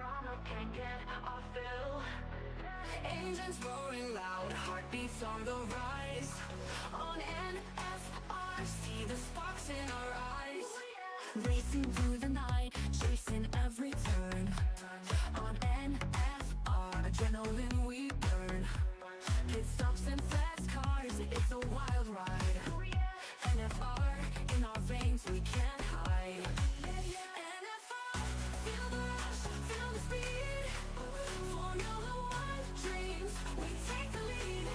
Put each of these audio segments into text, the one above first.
drama can't get off fill. Engines roaring loud, heartbeats on the rise. On NFR, see the sparks in our eyes. Racing through the night, chasing every turn. On NFR, adrenaline we burn. Pit stops and fast cars, it's a wild ride. NFR, in our veins we can't hide. NFR, feel the rush, feel the speed. Formula One dreams, we take the lead.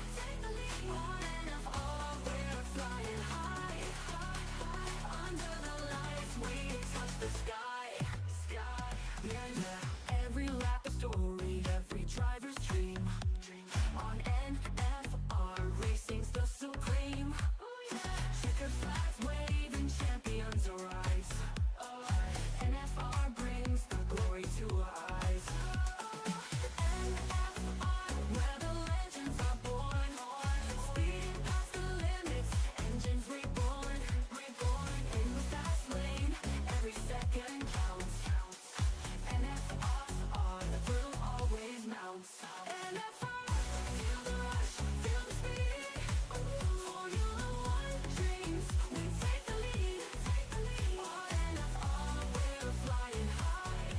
On NFR, we're flying high. Under the lights, we touch the sky. Yeah. Every lap a story, every driver's dream. On NFR, racing's the supreme. Checker flags waving, champions arise. NFR brings the glory to our eyes. NFR, where the legends are born. Speeding past the limits, engines reborn. In the fast lane, every second counts. NFR, the thrill always mounts. NFR, feel the rush, feel the speed. Formula One dreams, we take the lead. On NFR, we're flying high.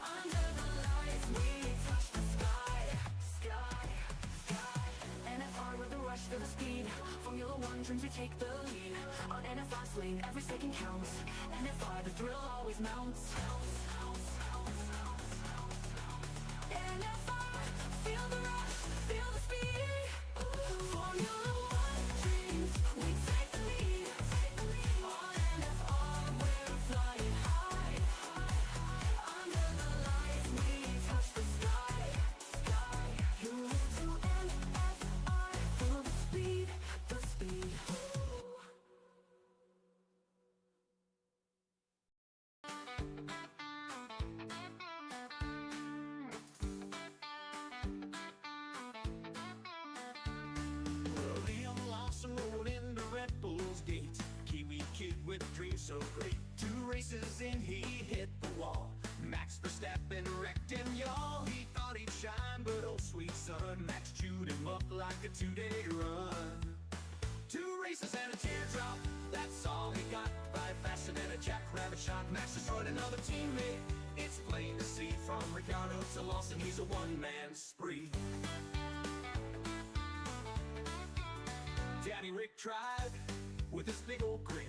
Under the lights, we touch the sky. NFR with the rush, feel the speed. Formula One dreams, we take the lead. On NFR lane, every second counts. NFR, the thrill always mounts. NFR, feel the rush, feel the speed. Formula One dreams, we take the lead. On NFR, we're flying high. Under the lights, we touch the sky. You to NFR, feel the speed. Liam Lawson rode into Red Bull's gate. Kiwi kid with dreams so great. 2 races in, he hit the wall. Max Verstappen wrecked him, y'all. He thought he'd shine, but oh sweet son, Max chewed him up like a 2-day run. 2 races and a teardrop, that's all he got. 5 faster than a jackrabbit shot. Max destroyed another teammate. It's plain to see from Ricciardo to Lawson, he's a one-man spree. Daddy Rick tried with his big old grin.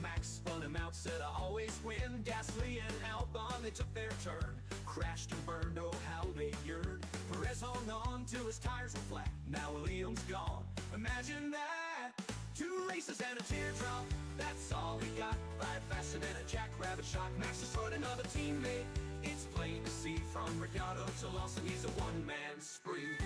Max spun him out, said I always win. Gasly and Albon, they took their turn. Crashed and burned, oh how they yearned. Perez hung on till his tires were flat. Now Williams gone, imagine that. 2 races and a teardrop, that's all he got. 5 faster than a jackrabbit shot. Max destroyed another teammate. It's plain to see from Ricciardo to Lawson, he's a one-man spree.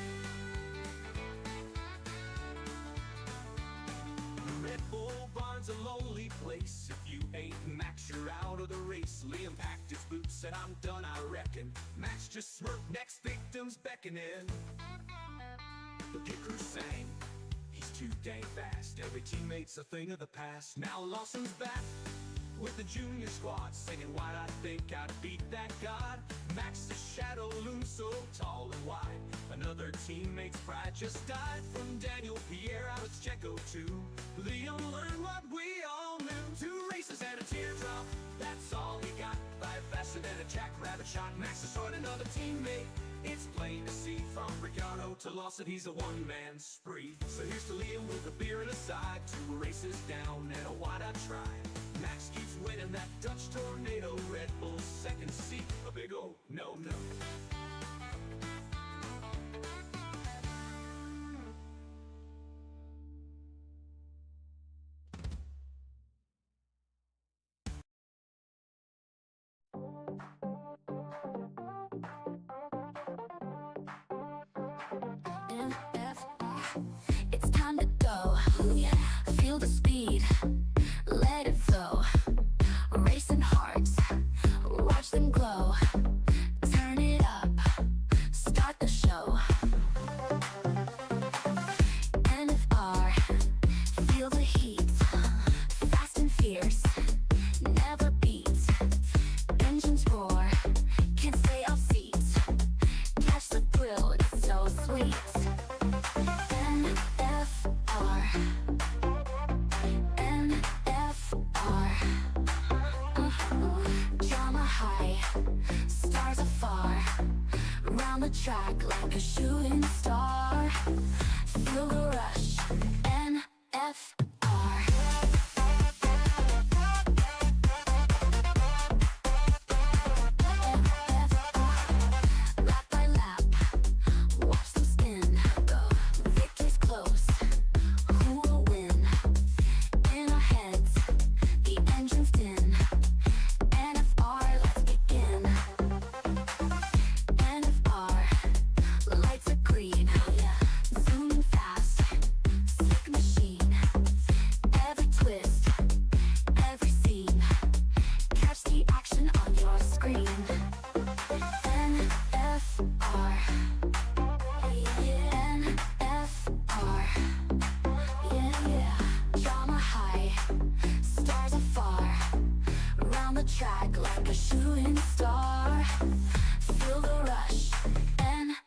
Red Bull barn's a lowly place. If you ain't Max, you're out of the race. Liam packed his boots, said I'm done I reckon. Max just smirked, next victim's beckoning. The pit crew sang, he's too dang fast. Every teammate's a thing of the past. Now Lawson's back with the junior squad, singing why'd I think I'd beat that god. Max's shadow looms so tall and wide. Another teammate's pride just died. From Daniel Pierre, I was Checo too. Liam learned what we all knew. 2 races and a teardrop, that's all he got. 5 faster than a jackrabbit shot. Max destroyed another teammate. It's plain to see from Ricciardo to Lawson, he's a one-man spree. So here's to Liam with a beer and a side. 2 races down and a wide-eyed try. Max keeps winning that Dutch tornado. Red Bull's second seat, a big oh no. It's time to go. Feel the speed, let it flow. Racing hearts, watch them glow. Turn it up, start the show. NFR, feel the heat. Fast and fierce, never beat. Engines roar, can't stay the track like a shooting star. Feel the rush, NFR. Lap by lap, watch them spin. Go, victory's close. Who will win? In our heads, the engine's din. NFR, let's begin. NFR, lights are green. Zooming fast, slick machine. Every twist, every scene. Catch the action on your screen. NFR, yeah. NFR, yeah. Drama high, stars afar. Round the track like a shooting star. Feel the rush, NFR.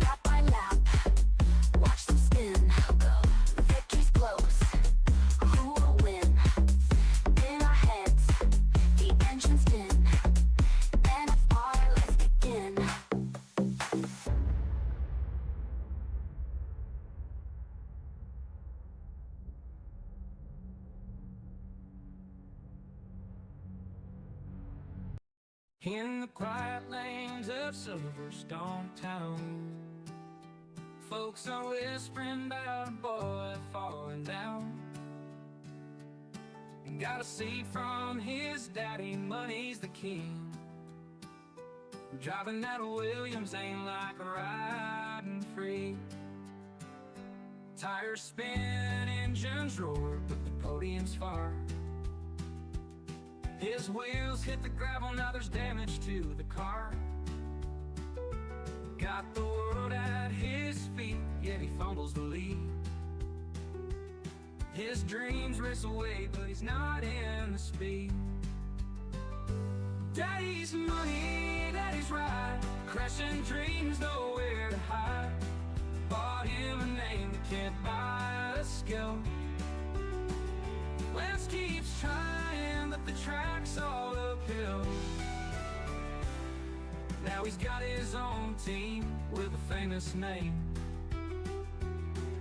Lap by lap, watch them spin. Go, victory's close. Who will win? In our heads, the engine's din. NFR, let's begin. In the quiet lanes of Silverstone town, folks are whispering about a boy falling down. Got a seat from his daddy, money's the king. Driving that Williams ain't like riding free. Tires spin, engines roar, but the podium's far. His wheels hit the gravel, now there's damage to the car. Got the world at his feet, yet he fumbles the lead. His dreams race away, but he's not in the speed. Daddy's money, daddy's ride, crashing dreams, nowhere to hide. Bought him a name that can't buy a skill. Lance keeps trying, but the track's all uphill. Now he's got his own team with a famous name.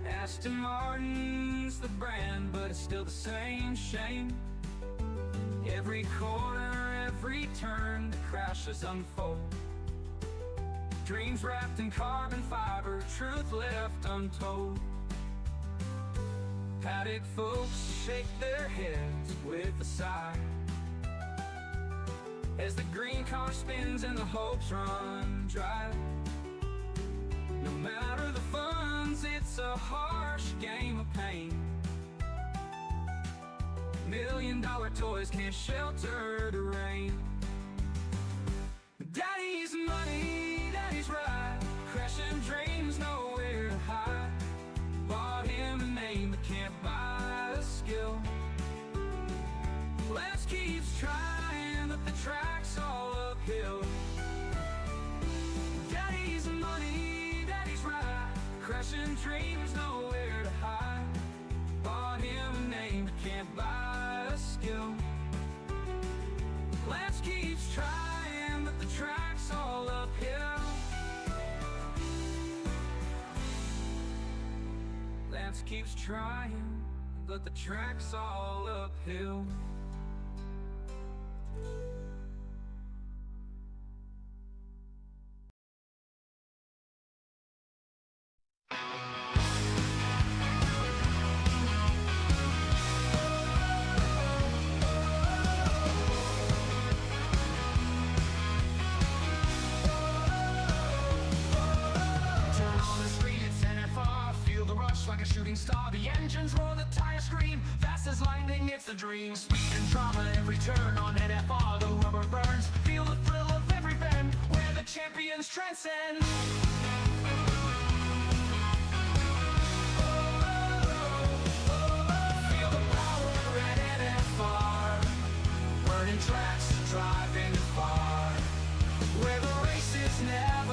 Aston Martin's the brand, but it's still the same shame. Every corner, every turn, the crashes unfold. Dreams wrapped in carbon fiber, truth left untold. Paddock folks shake their heads with a sigh as the green car spins and the hopes run dry. No matter the funds, it's a harsh game of pain. $1 million toys can't shelter the rain. Daddy's money, daddy's ride, crashing dreams, nowhere to hide. Bought him a name but can't buy a skill. Lance keeps trying, but the track's all uphill. Daddy's money, daddy's ride, crashing dreams, nowhere to hide. Bought him a name but can't buy a skill. Lance keeps trying, but the track's all uphill. Lance keeps trying, but the track's all uphill. Like a shooting star, the engines roar, the tires scream. Fast as lightning, it's a dream. Speed and drama, every turn on NFR. The rubber burns, feel the thrill of every bend, where the champions transcend. Feel the power at NFR, burning tracks, driving far, where the race is never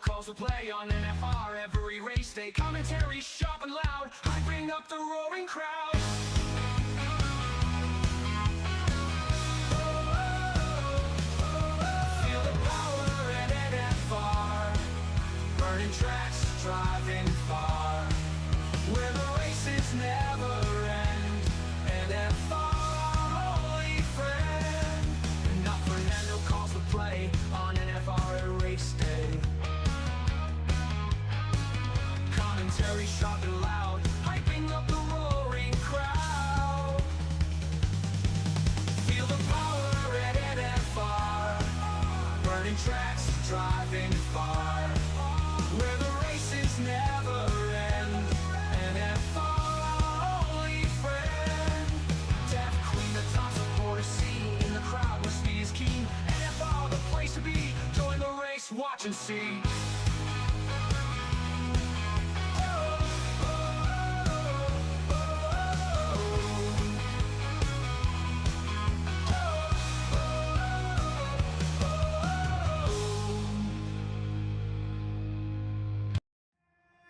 calls to play on NFR every race day. Commentary sharp and loud, I bring up the roaring crowd. Feel the power at NFR, burning tracks, driving far, where the races never end. NFR, our only friend. And now Fernando calls the play on NFR at race day. Commentary sharp and loud, hyping up the roaring crowd. Feel the power at NFR, burning tracks, driving far, where the races never end. NFR, our only friend. Deaf Queen, the top supporter scene in the crowd must be as keen. NFR, the place to be. Join the race, watch and see.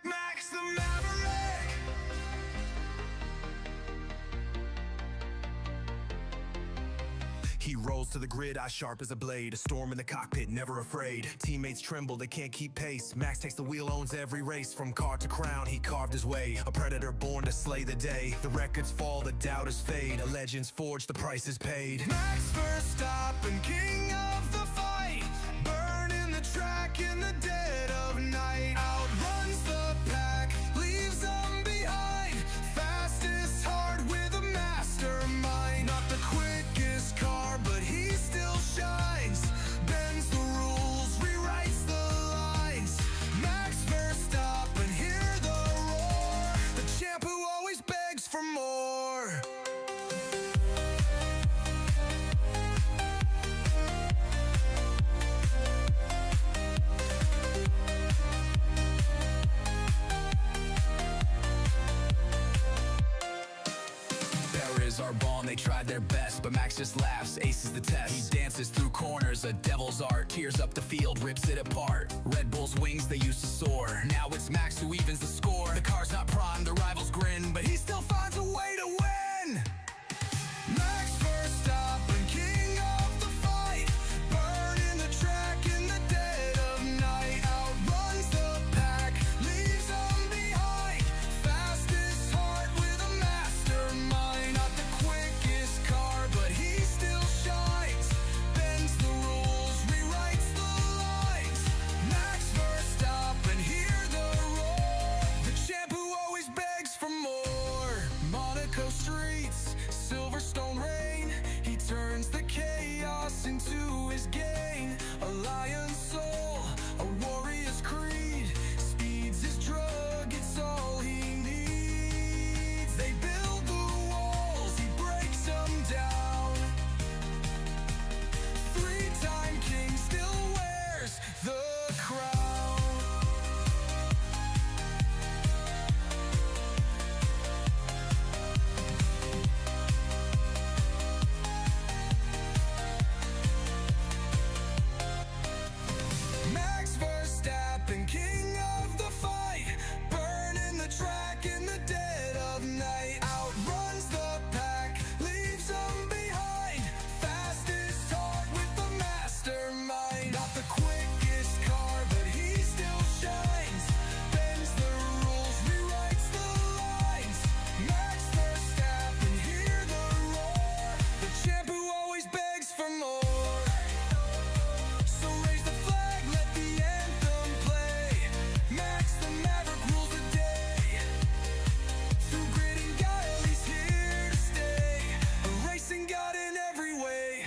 Max the Maverick. He rolls to the grid, eye sharp as a blade. A storm in the cockpit, never afraid. Teammates tremble, they can't keep pace. Max takes the wheel, owns every race. From car to crown, he carved his way. A predator born to slay the day. The records fall, the doubters fade. A legend's forged, the price is paid. Max Verstappen, king of the fight. Burning the track in the dead of night. Outruns the pack, leaves them behind. Fastest heart with a mastermind. Not the quickest car, but he still shines. Bends the rules, rewrites the lines. Max Verstappen, hear the roar. The champ who always begs for more. Our bond, they tried their best, but Max just laughs, aces the test. He dances through corners, a devil's art. Tears up the field, rips it apart. Red Bull's wings, they used to soar. Now it's Max who evens the score. The car's not prime, the rivals grin, but he still finds a way to win. Max Verstappen, king of the fight. Burning the track in the dead of night. Outruns the pack, leaves them behind. Fastest heart with a mastermind. Not the quickest car, but he still shines. Bends the rules, rewrites the lines. Max Verstappen, hear the roar. The champ who always begs for more. Monaco streets, Silverstone rain. He turns the chaos into his gain. A lion's soul, a warrior's creed. Speed's his drug, it's all he needs. They build the walls, he breaks them down. Three-time king still wears the crown. Max Verstappen, king of the fight. Burning the track in the dead of night. Outruns the pack, leaves them behind. Fastest heart with the mastermind. Not the quickest car, but he still shines. Bends the rules, rewrites the lines. Max Verstappen, hear the roar. The champ who always begs for more. So raise the flag, let the anthem play. Max the Maverick rules the day. Through grit and guile, he's here to stay. A racing god in every way.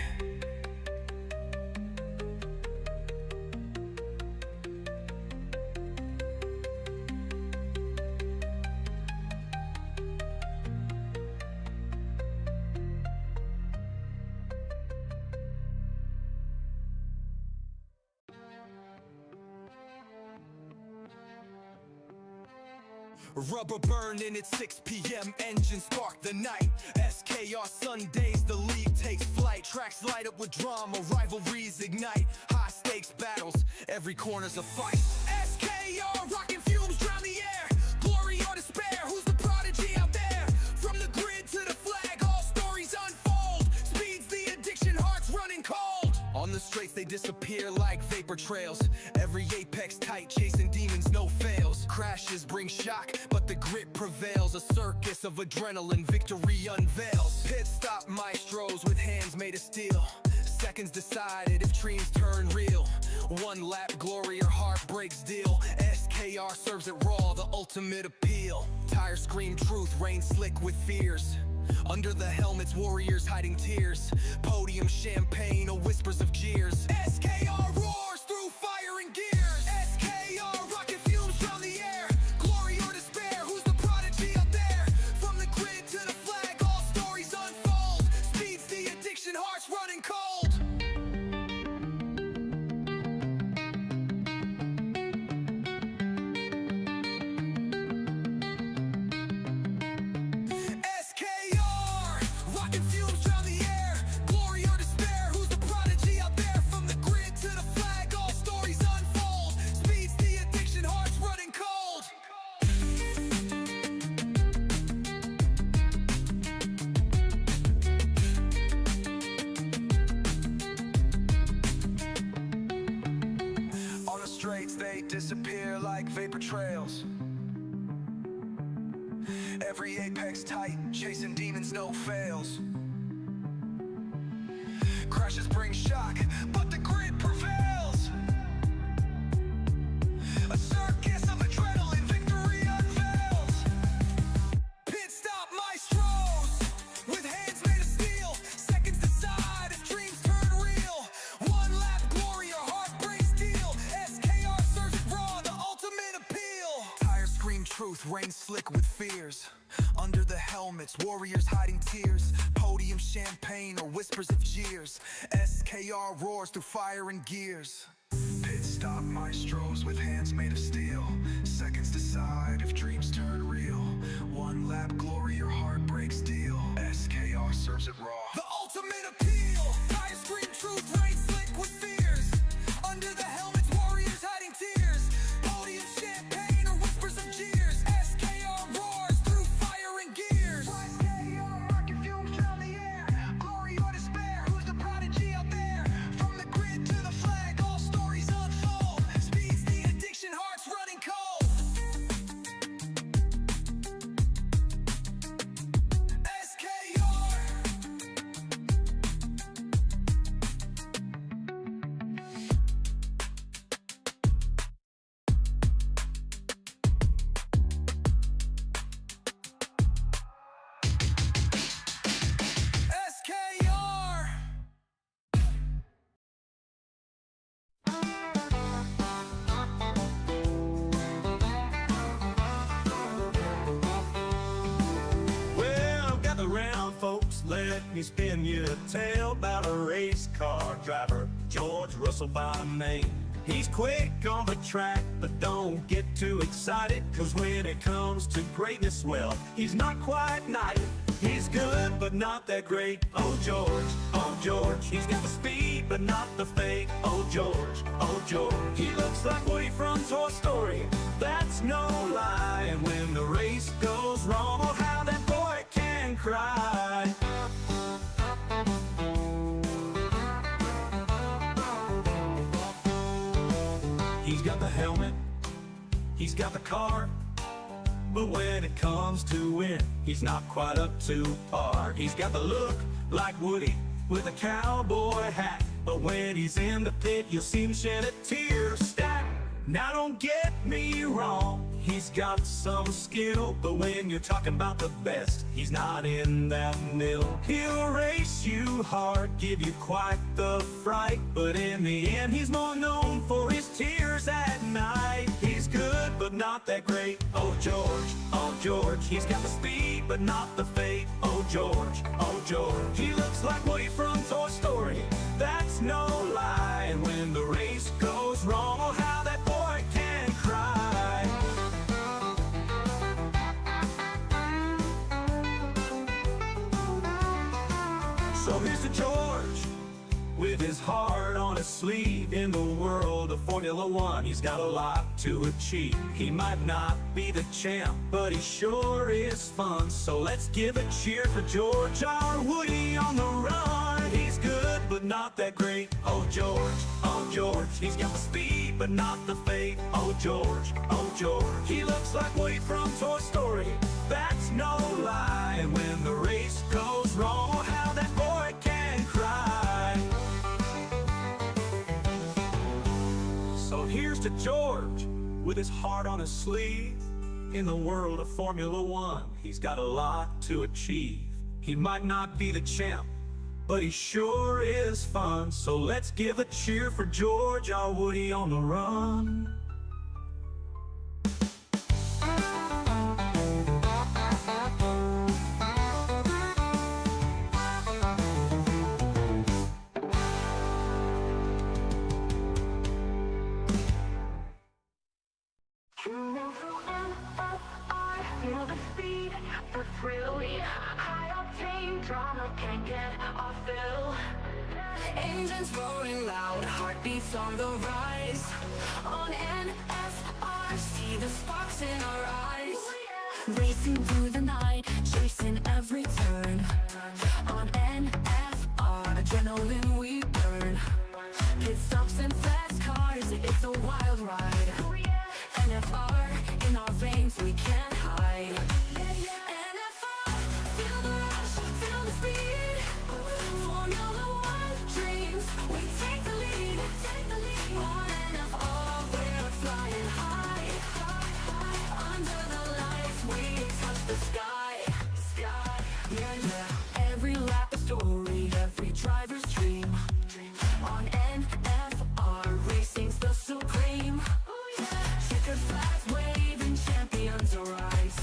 Rubber burning at 6 p.m. Engine spark the night. SKR Sundays, the league takes flight. Tracks light up with drama, rivalries ignite. High stakes battles, every corner's a fight. disappear like vapor trails. Every apex tight, chasing demons, no fails. Crashes bring shock, but the grit prevails. A circus of adrenaline, victory unveils. Pit stop maestros with hands made of steel. Seconds decided if dreams turn real. One lap glory or heartbreaks deal. SKR serves it raw, the ultimate appeal. Tires scream truth, rain slick with fears. Under the helmets, warriors hiding tears. Podium champagne or whispers of jeers. SKR roars through fire and gears. SKR rocket fumes drown the air. Glory or despair, who's the prodigy out there? From the grid to the flag, all stories unfold. Speed's the addiction, hearts running cold. They disappear like vapor trails. Every apex tight, chasing demons, no fails. Crashes bring shock, but the grit prevails. A circus of adrenaline, victory unveils. Pit stop maestros with hands made of steel. Seconds decide if dreams turn real. One lap glory or heartbreak steel. SKR serves it raw, the ultimate appeal. Tires scream truth, rain slick with fears. Under the helmets, warriors hiding tears. Podium champagne or whispers of jeers. SKR roars through fire and gears. Pit stop maestros with hands made of steel. Seconds decide if dreams turn real. One lap glory or heartbreak steel. SKR serves it raw, the ultimate appeal. Tires scream truth, rain slick with fears. Under the helmets, warriors hiding tears. Podium champagne or whispers of jeers. SKR roars through fire and gears. SKR rocket fumes drown the air. Glory or despair, who's the prodigy out there? From the grid to the flag, all stories unfold. Speed's the addiction, hearts running cold. SKR. SKR. Well, gather round, folks, let me spin you a tale about a race car driver, George Russell by name. He's quick on the track, but don't get too excited, cause when it comes to greatness, well, he's not quite knighted. He's good, but not that great. Oh George, he's got the speed, but not the fake. Oh George, he looks like Woody from Toy Story, that's no lie. And when the race goes wrong, oh how that boy can cry. He's got the helmet, he's got the car, but when it comes to win, he's not quite up to par. He's got the look like Woody with a cowboy hat, but when he's in the pit, you'll see him shed a tear stack. Now don't get me wrong, he's got some skill, but when you're talking about the best, he's not in that mill. He'll race you hard, give you quite the fright, but in the end, he's more known for his tears at night. He's good, but not that great. Oh George, he's got the speed, but not the fate. Oh George, he looks like Woody from Toy Story, that's no lie. And when the race goes wrong, oh how that boy can cry. So here's to George, with his heart on his sleeve. In the world of Formula One, he's got a lot to achieve. He might not be the champ, but he sure is fun. So let's give a cheer for George, our Woody on the run. He's good, but but not that great. Oh George, he's got the speed, but not the fate. Oh George, he looks like Woody from Toy Story. That's no lie. And when the race goes wrong, oh, how that boy can cry. So here's to George, with his heart on his sleeve. In the world of Formula One, he's got a lot to achieve. He might not be the champ, but he sure is fun. So let's give a cheer for George, our Woody on the run. Feel the speed, the thrill, high octane drama can't get off fill. Engines roaring loud, heartbeats on the rise. On NFR, see the sparks in our eyes. Racing through the night, chasing every turn. On NFR, adrenaline we burn. Pit stops and fast cars, it's a wild ride. NFR, in our veins we can't hide. NFR, feel the rush, feel the speed. Formula One dreams, we take the lead. On NFR, we're flying high. Under the lights, we touch the sky. Yeah. Every lap a story, every driver's dream. On NFR, racing's the supreme. Checkered flags waving, champions arise.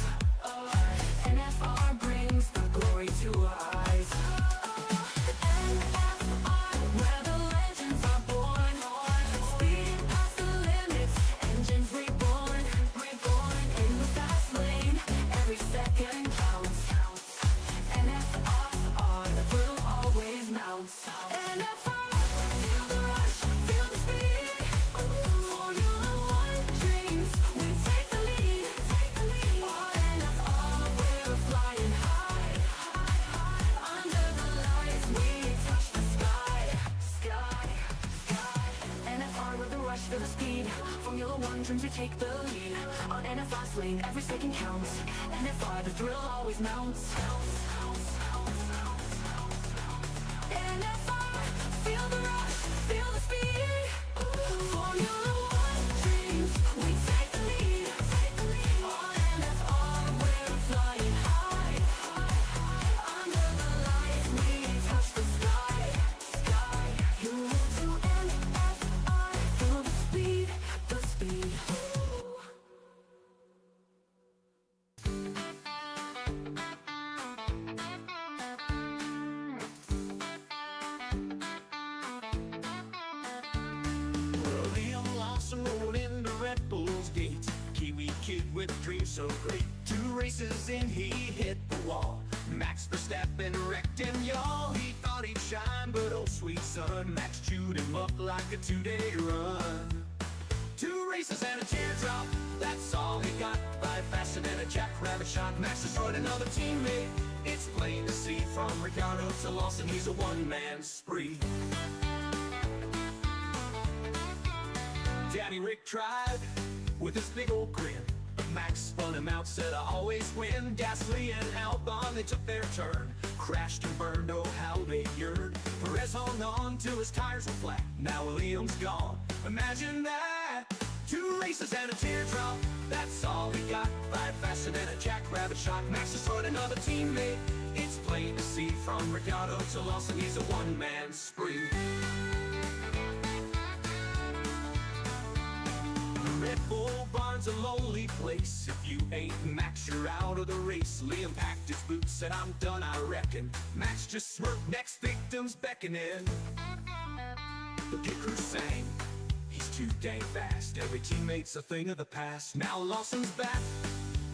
NFR brings the glory to our eyes. NFR, where the legends are born. Speeding past the limits, engines reborn. In the fast lane, every second counts. NFR, the thrill always mounts. NFR, feel the rush, feel the speed. Formula One dreams, we take the lead. On NFR, we're flying high. Under the lights, we touch the sky. NFR with the rush, feel the speed. Formula One dreams, we take the lead. On NFR's lane, every second counts. NFR, the thrill always mounts. NFR, feel the rush, feel the speed. Formula One dreams, we take the lead. On NFR, we're flying high. Under the lights, we touch the sky. You move to NFR, feel the speed. Liam Lawson rolled into Red Bull's gates. Kiwi kid with dreams so great. 2 races in, he hit the wall. Max Verstappen wrecked him, y'all. He thought he'd shine, but oh sweet son, Max chewed him up like a 2-day run. 2 races and a teardrop, that's all he got. 5 faster than a jackrabbit shot. Max destroyed another teammate. It's plain to see from Ricciardo to Lawson, he's a one-man spree. Daddy Rick tried with his big old grin, but Max spun him out, said I always win. Gasly and Albon, they took their turn, crashed and burned, oh how they yearned. Perez hung on till his tires were flat, now Liam's gone, imagine that. 2 races and a teardrop, that's all he got. 5 faster than a jackrabbit shot. Max destroyed another teammate. It's plain to see from Ricciardo to Lawson, he's a one-man spree. Red Bull barn's a lonely place. If you ain't Max, you're out of the race. Liam packed his boots, said I'm done I reckon. Max just smirked, next victim's beckoning. The pit crew sang, he's too dang fast. Every teammate's a thing of the past. Now Lawson's back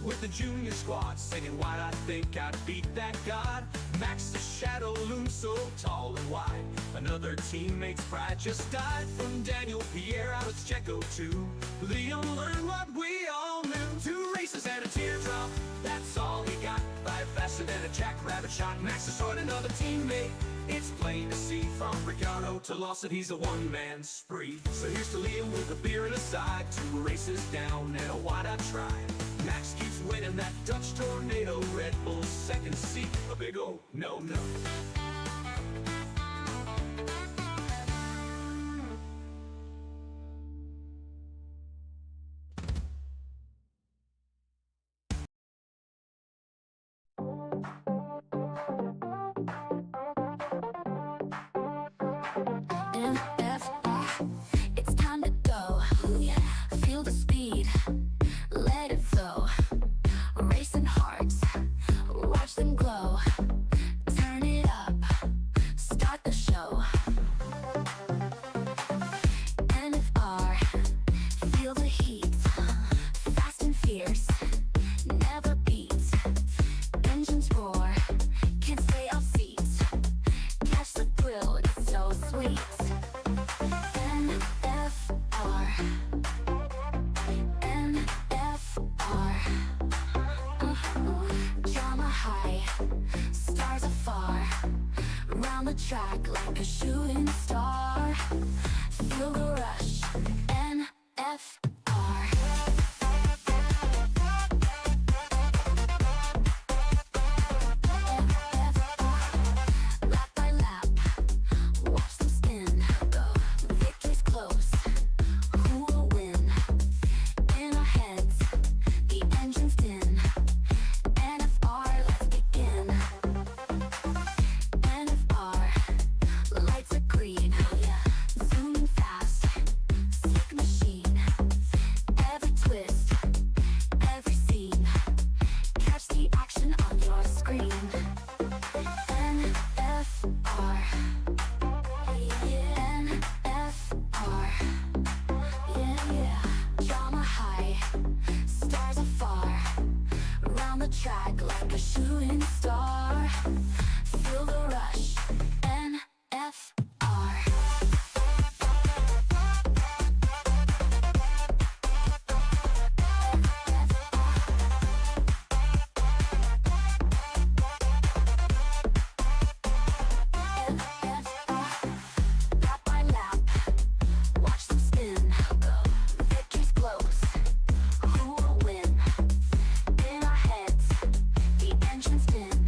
with the junior squad, singing why'd I think I'd beat that god. Max's shadow looms so tall and wide. Another teammate's pride just died. From Daniel Pierre out of Checo too. Liam learned what we all knew. 2 races and a teardrop, that's all he got. 5 faster than a jackrabbit shot. Max destroyed another teammate. It's plain to see from Ricciardo to Lawson, he's a one-man spree. So here's to Liam with a beer and a side, 2 races down and a wide-eyed try. Max keeps winning that Dutch tornado, Red Bull's second seat, a big oh no. NFR, it's time to go. Feel the speed, let it flow. Racing hearts, watch them glow. Turn it up, start the show. NFR, feel the heat. Fast and fierce, never beats. Engines roar, can't stay off seats. Catch the thrill, it's so sweet. NFR, NFR. Drama high, stars afar. Round the track like a shooting star. Feel the rush, NFR. Lap by lap, watch them spin. Victory's close, who will win? In our heads, the engine's din. NFR, let's begin. NFR, lights are green. Zooming fast, slick machine. Every twist, every scene. Catch the action on your screen. NFR, NFR, yeah. Drama high, stars afar. Round the track like a shooting star. Feel the rush, NFR. Lap by lap, watch them spin. Victory's close, who will win? In our heads, the engine's din.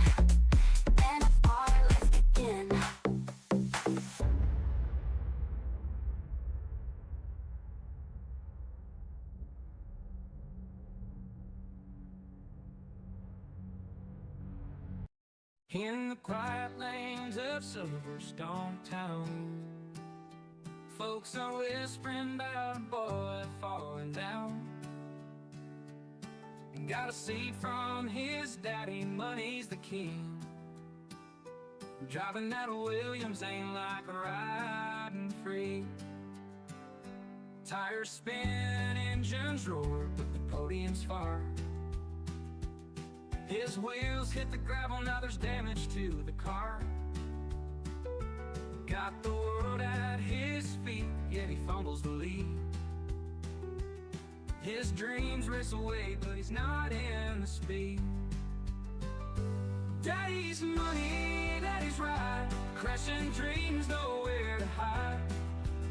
NFR, let's begin. In the quiet lanes of Silverstone town, folks are whispering about a boy falling down. Got a seat from his daddy, money's the king. Driving that Williams ain't like riding free. Tires spin, engines roar, but the podium's far. His wheels hit the gravel, now there's damage to the car. Got the world at his feet, yet he fumbles the lead. His dreams race away, but he's not in the speed. Daddy's money, daddy's ride, crashing dreams, nowhere to hide.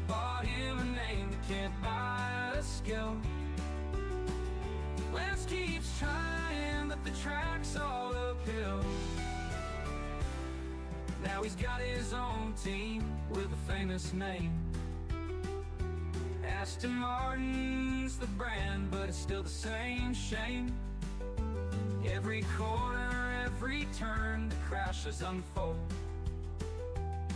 Bought him a name that can't buy a skill. Lance keeps trying, but the track's all uphill. Now he's got his own team with a famous name. Aston Martin's the brand, but it's still the same shame. Every corner, every turn, the crashes unfold.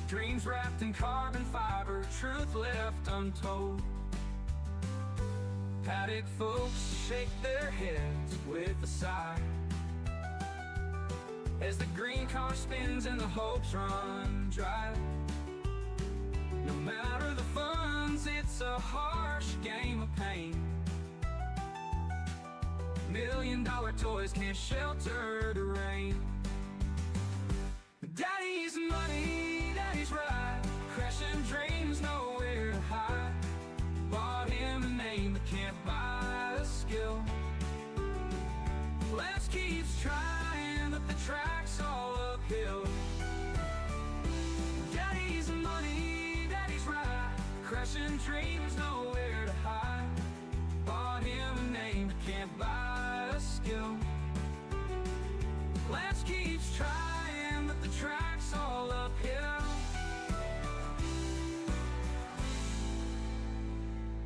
Dreams wrapped in carbon fiber, truth left untold. Paddock folks shake their heads with a sigh as the green car spins and the hopes run dry. No matter the funds, it's a harsh game of pain. $1 million toys can't shelter the rain. Daddy's money, daddy's ride, crashing dreams, nowhere to hide. Bought him a name but can't buy a skill. Lance keeps trying, but the track's all uphill. and dreams nowhere to hide. Bought him a name, can't buy a skill. Lance keeps trying, but the track's all uphill.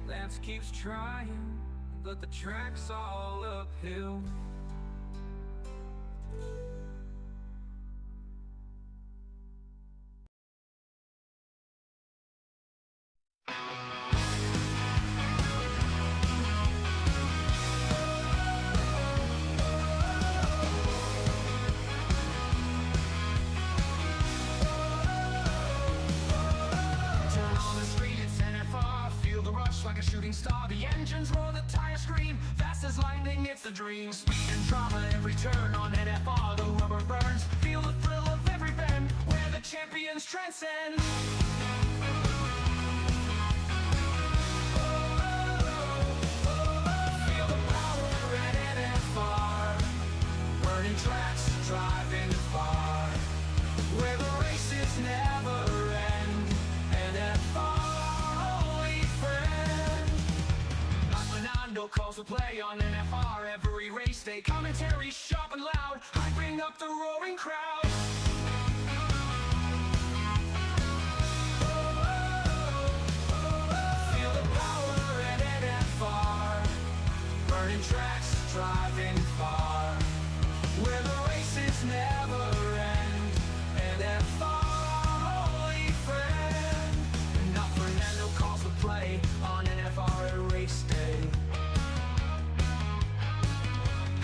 Lance keeps trying, but the track's all uphill. Like a shooting star, the engines roar, the tires scream. Fast as lightning, it's the dream. Speed and drama, every turn on NFR, the rubber burns. Feel the thrill of every bend, where the champions transcend. Feel the power at NFR, burning tracks, driving far, where the races never end. NFR. Calls to play on NFR every race day. Commentary sharp and loud, hyping up the roaring crowd. Feel the power at NFR, burning tracks, driving far, where the races never end. NFR, holy friend. Now Fernando calls to play on NFR at race day.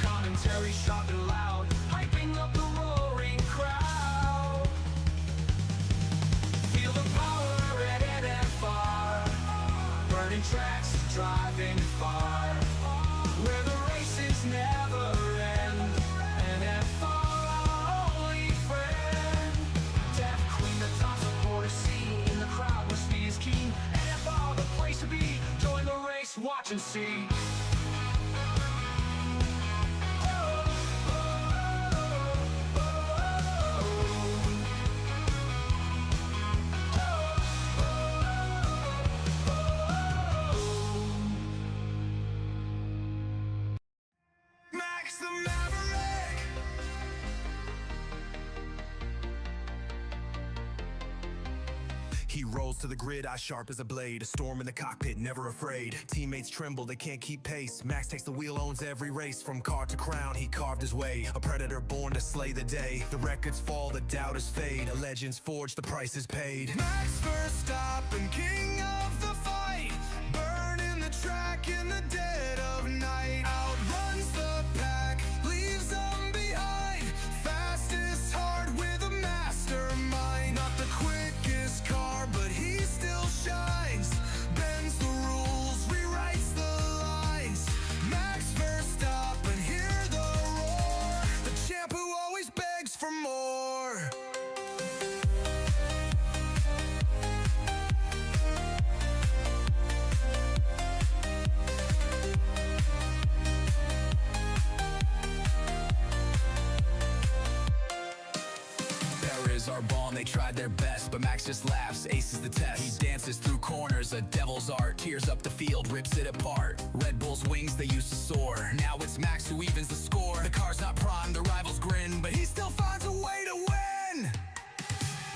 Commentary sharp and loud, hyping up the roaring crowd. Feel the power at NFR, burning tracks, driving far, where the races never end. NFR, holy friend. Deaf queen, the top supporter scene in the crowd where speed is keen. NFR, the place to be. Join the race, watch and see. He rolls to the grid, eye sharp as a blade. A storm in the cockpit, never afraid. Teammates tremble, they can't keep pace. Max takes the wheel, owns every race. From car to crown, he carved his way. A predator born to slay the day. The records fall, the doubters fade. A legend's forged, the price is paid. Max Verstappen, king of the fight, burning the track in the dead of night. Outruns the pack, leaves them behind. Fastest heart with a mastermind. Not the quickest car, but he still shines. Bends the rules, rewrites the lines. Max Verstappen, hear the roar. The champ who always begs for more. Are born, they tried their best, but Max just laughs, aces the test. He dances through corners, a devil's art, tears up the field, rips it apart. Red Bull's wings, they used to soar. Now it's Max who evens the score. The car's not prime, the rivals grin, but he still finds a way to win.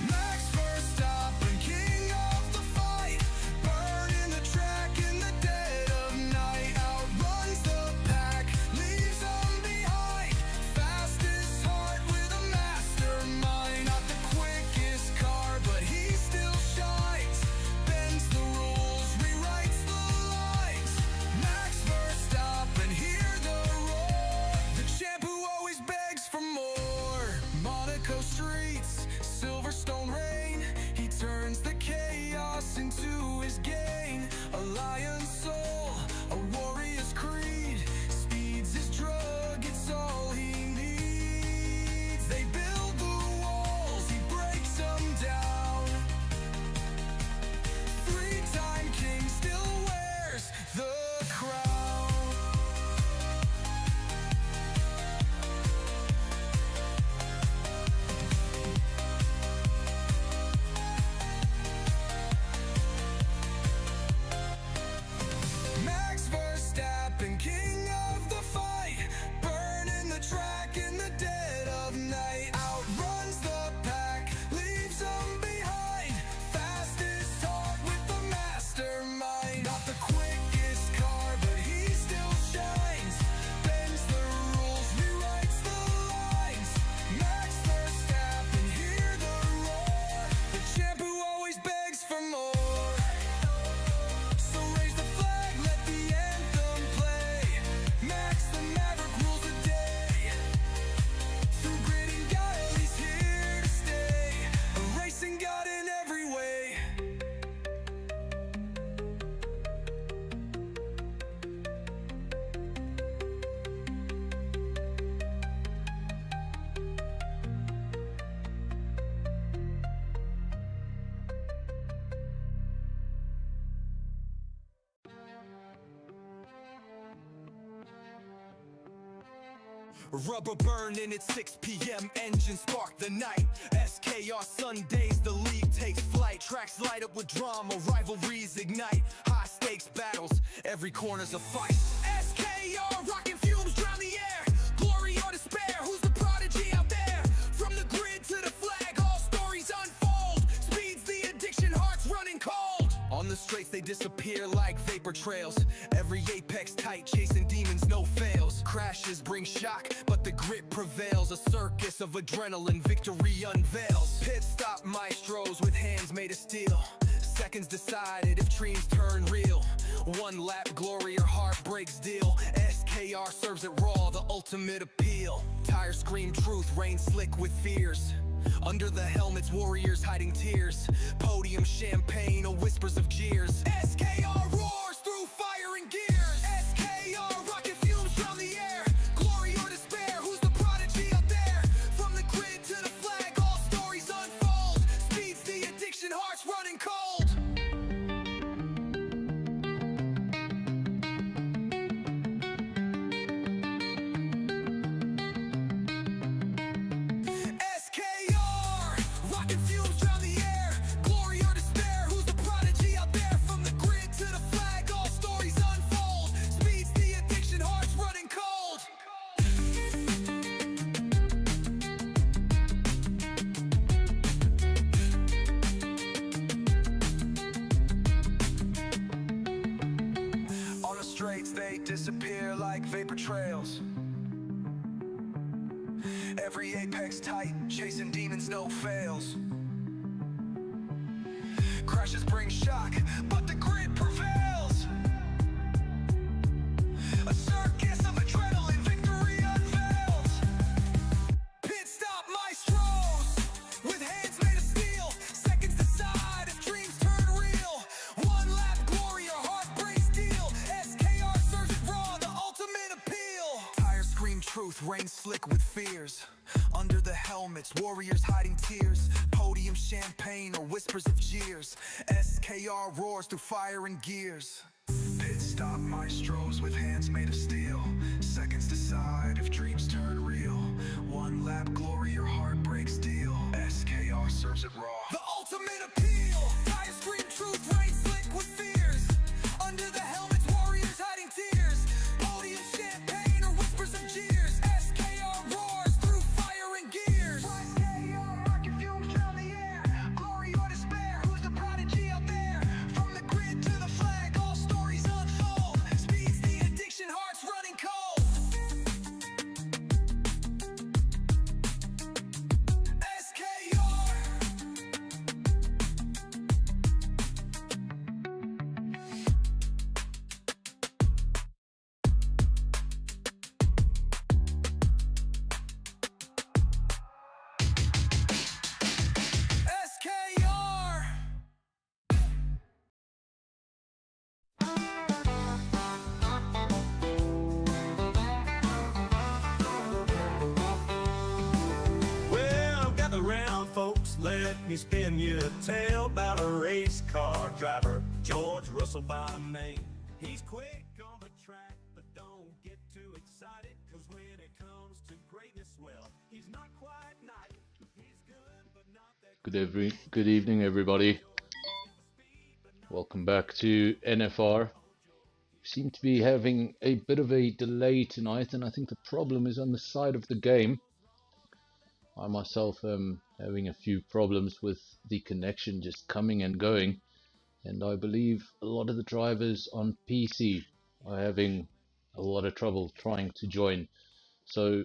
Max Verstappen, king of the fight, burning the track in the dead of night. Outruns the pack, leaves them behind. Fastest heart with a mastermind. Not the quickest car, but he still shines. Bends the rules, rewrites the lines. Max Verstappen, hear the roar. The champ in the dead of night. Outruns the pack, leaves them behind. Fastest heart with the mastermind. Not the quickest car, but he still shines. Bends the rules, rewrites the lines. Max Verstappen, hear the roar. The champ who always begs for more. So raise the flag, let the anthem play. Max the Maverick rules the day. Through grit and guile, he's here to stay. A racing god in every way. Rubber burning at 6 p.m. Engine spark the night. SKR Sundays, the league takes flight. Tracks light up with drama, rivalries ignite. High stakes battles, every corner's a fight. SKR rocking fumes drown the air. Glory or despair, who's the prodigy out there? From the grid to the flag, all stories unfold. Speed's the addiction, hearts running cold. On the straights they disappear like vapor trails. Every apex tight, chasing demons, no fails. Crashes bring shock, but the grit prevails. A circus of adrenaline, victory unveils. Pit stop maestros with hands made of steel. Seconds decided if dreams turn real. One lap glory or heartbreaks deal. SKR serves it raw, the ultimate appeal. Tires scream truth, rain slick with fears. Under the helmets, warriors hiding tears. Podium champagne or whispers of jeers. SKR roars through fire and gears. SKR rocket fumes from the air. Glory or despair, who's the prodigy out there? From the grid to the flag, all stories unfold. Speed's the addiction, hearts running cold. SKR rocking fumes drown the air. Glory or despair, who's the prodigy out there? From the grid to the flag, all stories unfold. Speed's the addiction, hearts running cold. On the straights they disappear like vapor trails. Every apex tight, chasing demons, no fails. Crashes bring shock, but the grit prevails. A circus of adrenaline, victory unveils. Pit stop maestros with hands made of steel. Seconds decide if dreams turn real. One lap glory or heartbreaks deal. SKR serves it raw, the ultimate appeal. Tires scream truth, rain slick with fears. Under the helmets, warriors hiding tears. Podium champagne or whispers of jeers. SKR roars through fire and gears. Pit stop maestros with hands made of steel. Seconds decide if dreams turn real. One lap glory or heartbreaks deal. SKR serves it raw, the ultimate appeal. Tires scream truth, rain slick with fears. Under the helmets, warriors hiding tears. Podium champagne or whispers of jeers. SKR roars through fire and gears. SKR rocket fumes drown the air. Glory or despair, who's the prodigy out there? From the grid to the flag, all stories unfold. Speed's the addiction, hearts running cold. SKR. SKR. Well, gather round, folks, let me spin you a tale about a race car driver, George Russell by name. He's quick on the track, but don't get too excited, 'cause when it comes to greatness, well, he's not quite nice. He's good, but not that Good evening, everybody. Welcome back to NFR seem to be having a bit of a delay tonight, and I think the problem is on the side of the game. I myself am having a few problems with the connection just coming and going, and I believe a lot of the drivers on PC are having a lot of trouble trying to join. So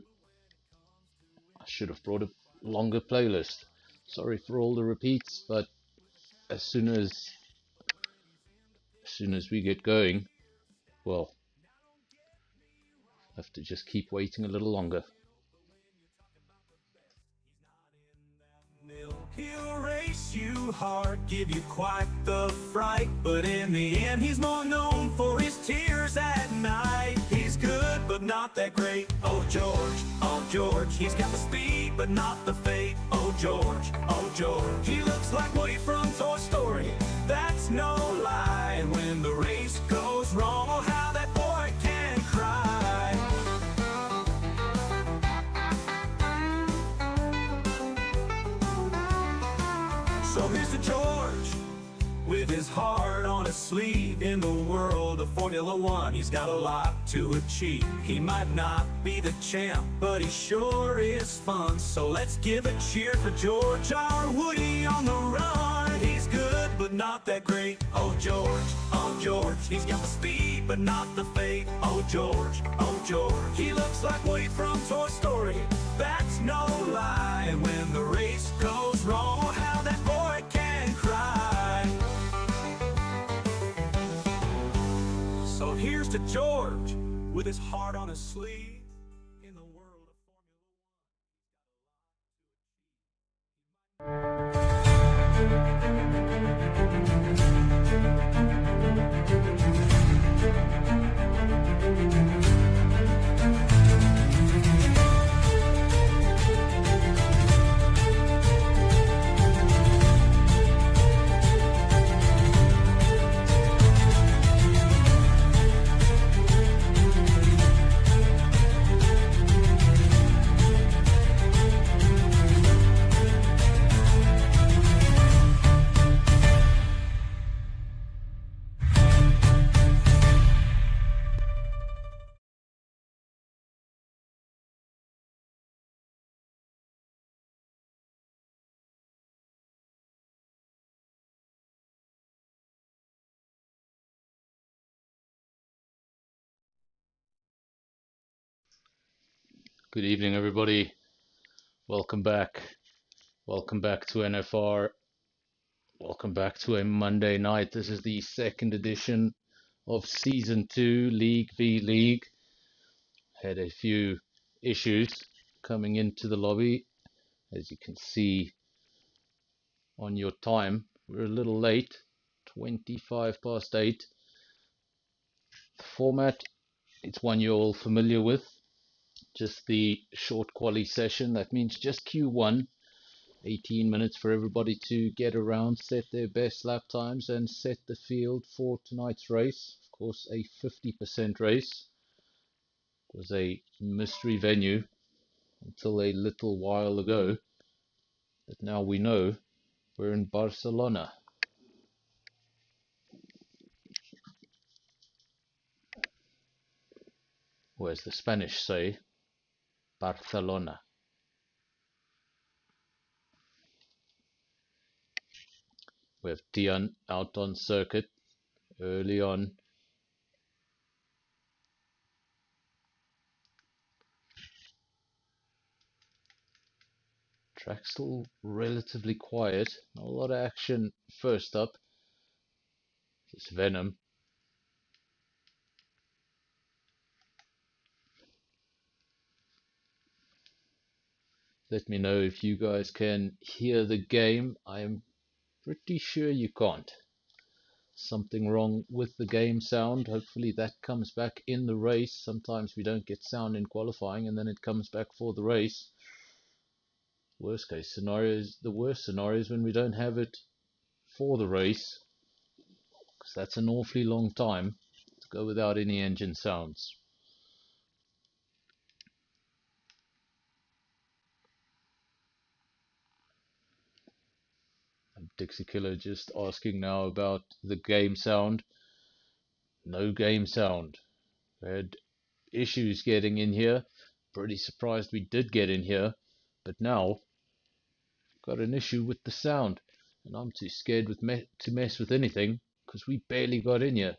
I should have brought a longer playlist. Sorry for all the repeats, but as soon as we get going, well, have to just keep waiting a little longer. He'll race you hard, give you quite the fright, but in the end he's more known for his tears at night. He's good, but not that great. Oh George, he's got the speed, but not the fate. Oh George, he looks like Woody from Toy Story. That's no lie. And when the race goes wrong, oh how that boy can cry. So here's to George, with his heart on his sleeve. In the world of Formula One, he's got a lot to achieve. He might not be the champ, but he sure is fun. So let's give a cheer for George, our Woody on the run. He's good, but not that great. Oh George, he's got the speed, but not the fate. Oh George, he looks like Woody from Toy Story. That's no lie. And when the race goes wrong, oh, how that boy can cry. So here's to George, with his heart on his sleeve. In the world of Good evening, everybody. Welcome back. Welcome back to NFR. Welcome back to a Monday night. This is the second edition of Season 2 League v League. Had a few issues coming into the lobby. As you can see on your time, we're a little late, 25 past 8. The format, it's one you're all familiar with. Just the short quali session. That means just Q1. 18 minutes for everybody to get around, set their best lap times, and set the field for tonight's race. Of course, a 50% race. It was a mystery venue until a little while ago, but now we know we're in Barcelona. Or as the Spanish say, Barcelona. We have Dion out on circuit early on. Track still relatively quiet. Not a lot of action first up. This Venom. Let me know if you guys can hear the game. I'm pretty sure you can't. Something wrong with the game sound. Hopefully that comes back in the race. Sometimes we don't get sound in qualifying and then it comes back for the race. Worst case scenarios, the worst scenario is when we don't have it for the race, because that's an awfully long time to go without any engine sounds. Dixie Killer just asking now about the game sound. No game sound. We had issues getting in here. Pretty surprised we did get in here. But now, got an issue with the sound. And I'm too scared to mess with anything, because we barely got in here.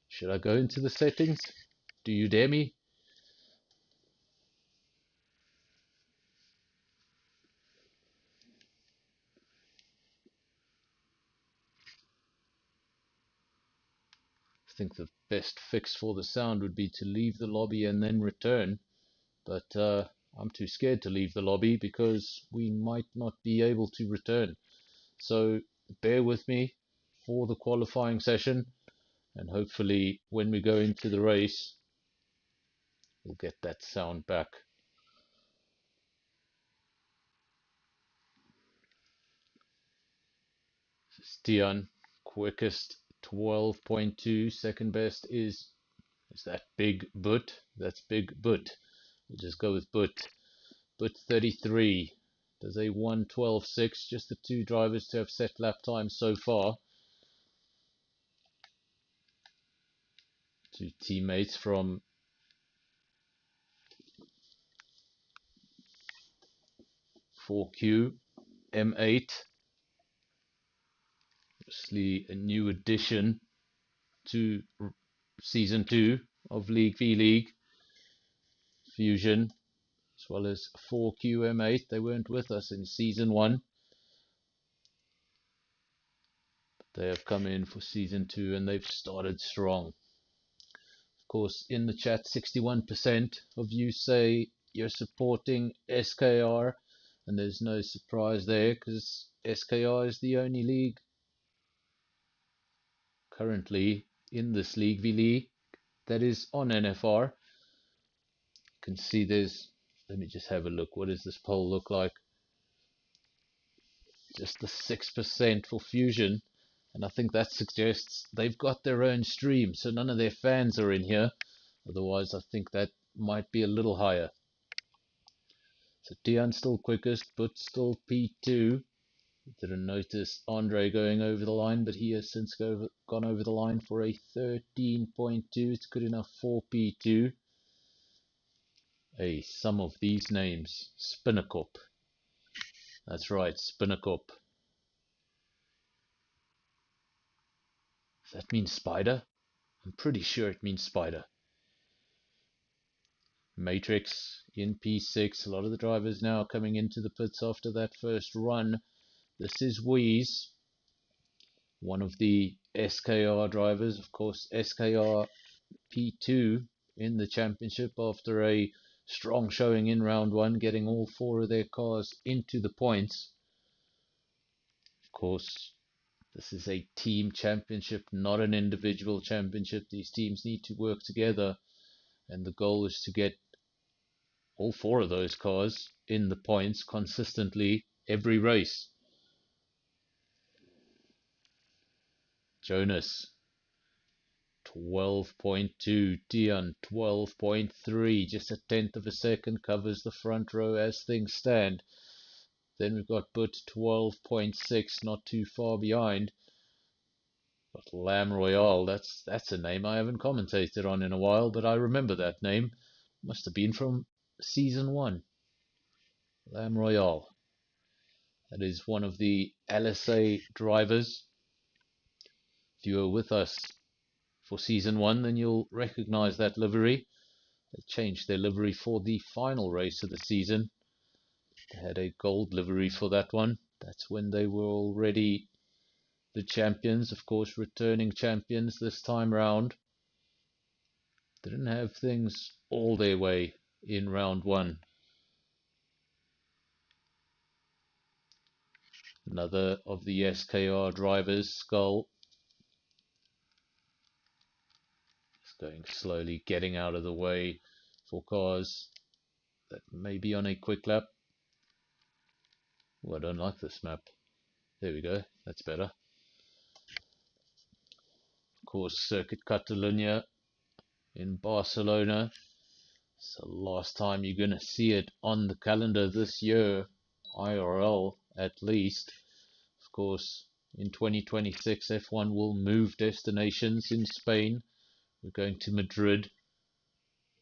Should I go into the settings? Do you dare me? I think the best fix for the sound would be to leave the lobby and then return. But I'm too scared to leave the lobby because we might not be able to return. So bear with me for the qualifying session, and hopefully when we go into the race, we'll get that sound back. Stian, quickest 12.2, second best is that Big Butt? That's Big Butt. We'll just go with Butt. Butt 33 does a 1:12.6, just the two drivers to have set lap time so far. Two teammates from F124 M8, obviously a new addition to season 2 of League v League Fusion, as well as F124 M8. They weren't with us in season 1, but they have come in for season 2 and they've started strong. Of course, in the chat, 61% of you say you're supporting SKR, and there's no surprise there because SKR is the only league currently in this League v League that is on NFR. You can see there's, let me just have a look. What does this poll look like? Just the 6% for Fusion, and I think that suggests they've got their own stream, so none of their fans are in here. Otherwise, I think that might be a little higher. So Dion still quickest, but still P2. Didn't notice Andre going over the line, but he has since gone over the line for a 13.2. It's good enough for P2. Hey, some of these names. Spinnakop. That's right, Spinnakop. Does that mean spider? I'm pretty sure it means spider. Matrix in P6. A lot of the drivers now coming into the pits after that first run. This is Wheeze, one of the SKR drivers. Of course, SKR P2 in the championship after a strong showing in round 1, getting all 4 of their cars into the points. Of course, this is a team championship, not an individual championship. These teams need to work together, and the goal is to get all 4 of those cars in the points consistently every race. Jonas 12.2, Dion 12.3, just a tenth of a second covers the front row as things stand. Then we've got Butt 12.6, not too far behind. But Lamb Royale, that's a name I haven't commentated on in a while, but I remember that name. Must have been from season 1. Lamb Royale. That is one of the LSA drivers. If you were with us for season 1, then you'll recognize that livery. They changed their livery for the final race of the season. They had a gold livery for that one. That's when they were already the champions, of course, returning champions this time round. Didn't have things all their way in round 1. Another of the SKR drivers, Skull, is going slowly, getting out of the way for cars that may be on a quick lap. Oh, I don't like this map. There we go, that's better. Of course, Circuit Catalunya in Barcelona. It's the last time you're going to see it on the calendar this year, IRL at least. Of course, in 2026, F1 will move destinations in Spain We're going to Madrid,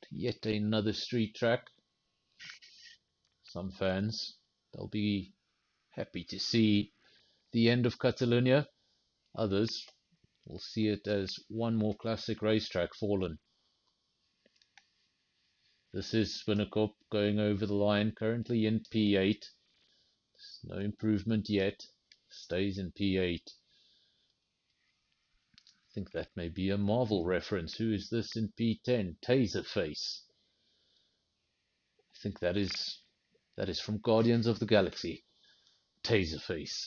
to yet another street track. Some fans, they'll be happy to see the end of Catalonia. Others will see it as one more classic racetrack fallen. This is Spinnerkop going over the line, currently in P8. No improvement yet, stays in P8. I think that may be a Marvel reference. Who is this in P10? Taserface. I think that is from Guardians of the Galaxy. Taserface.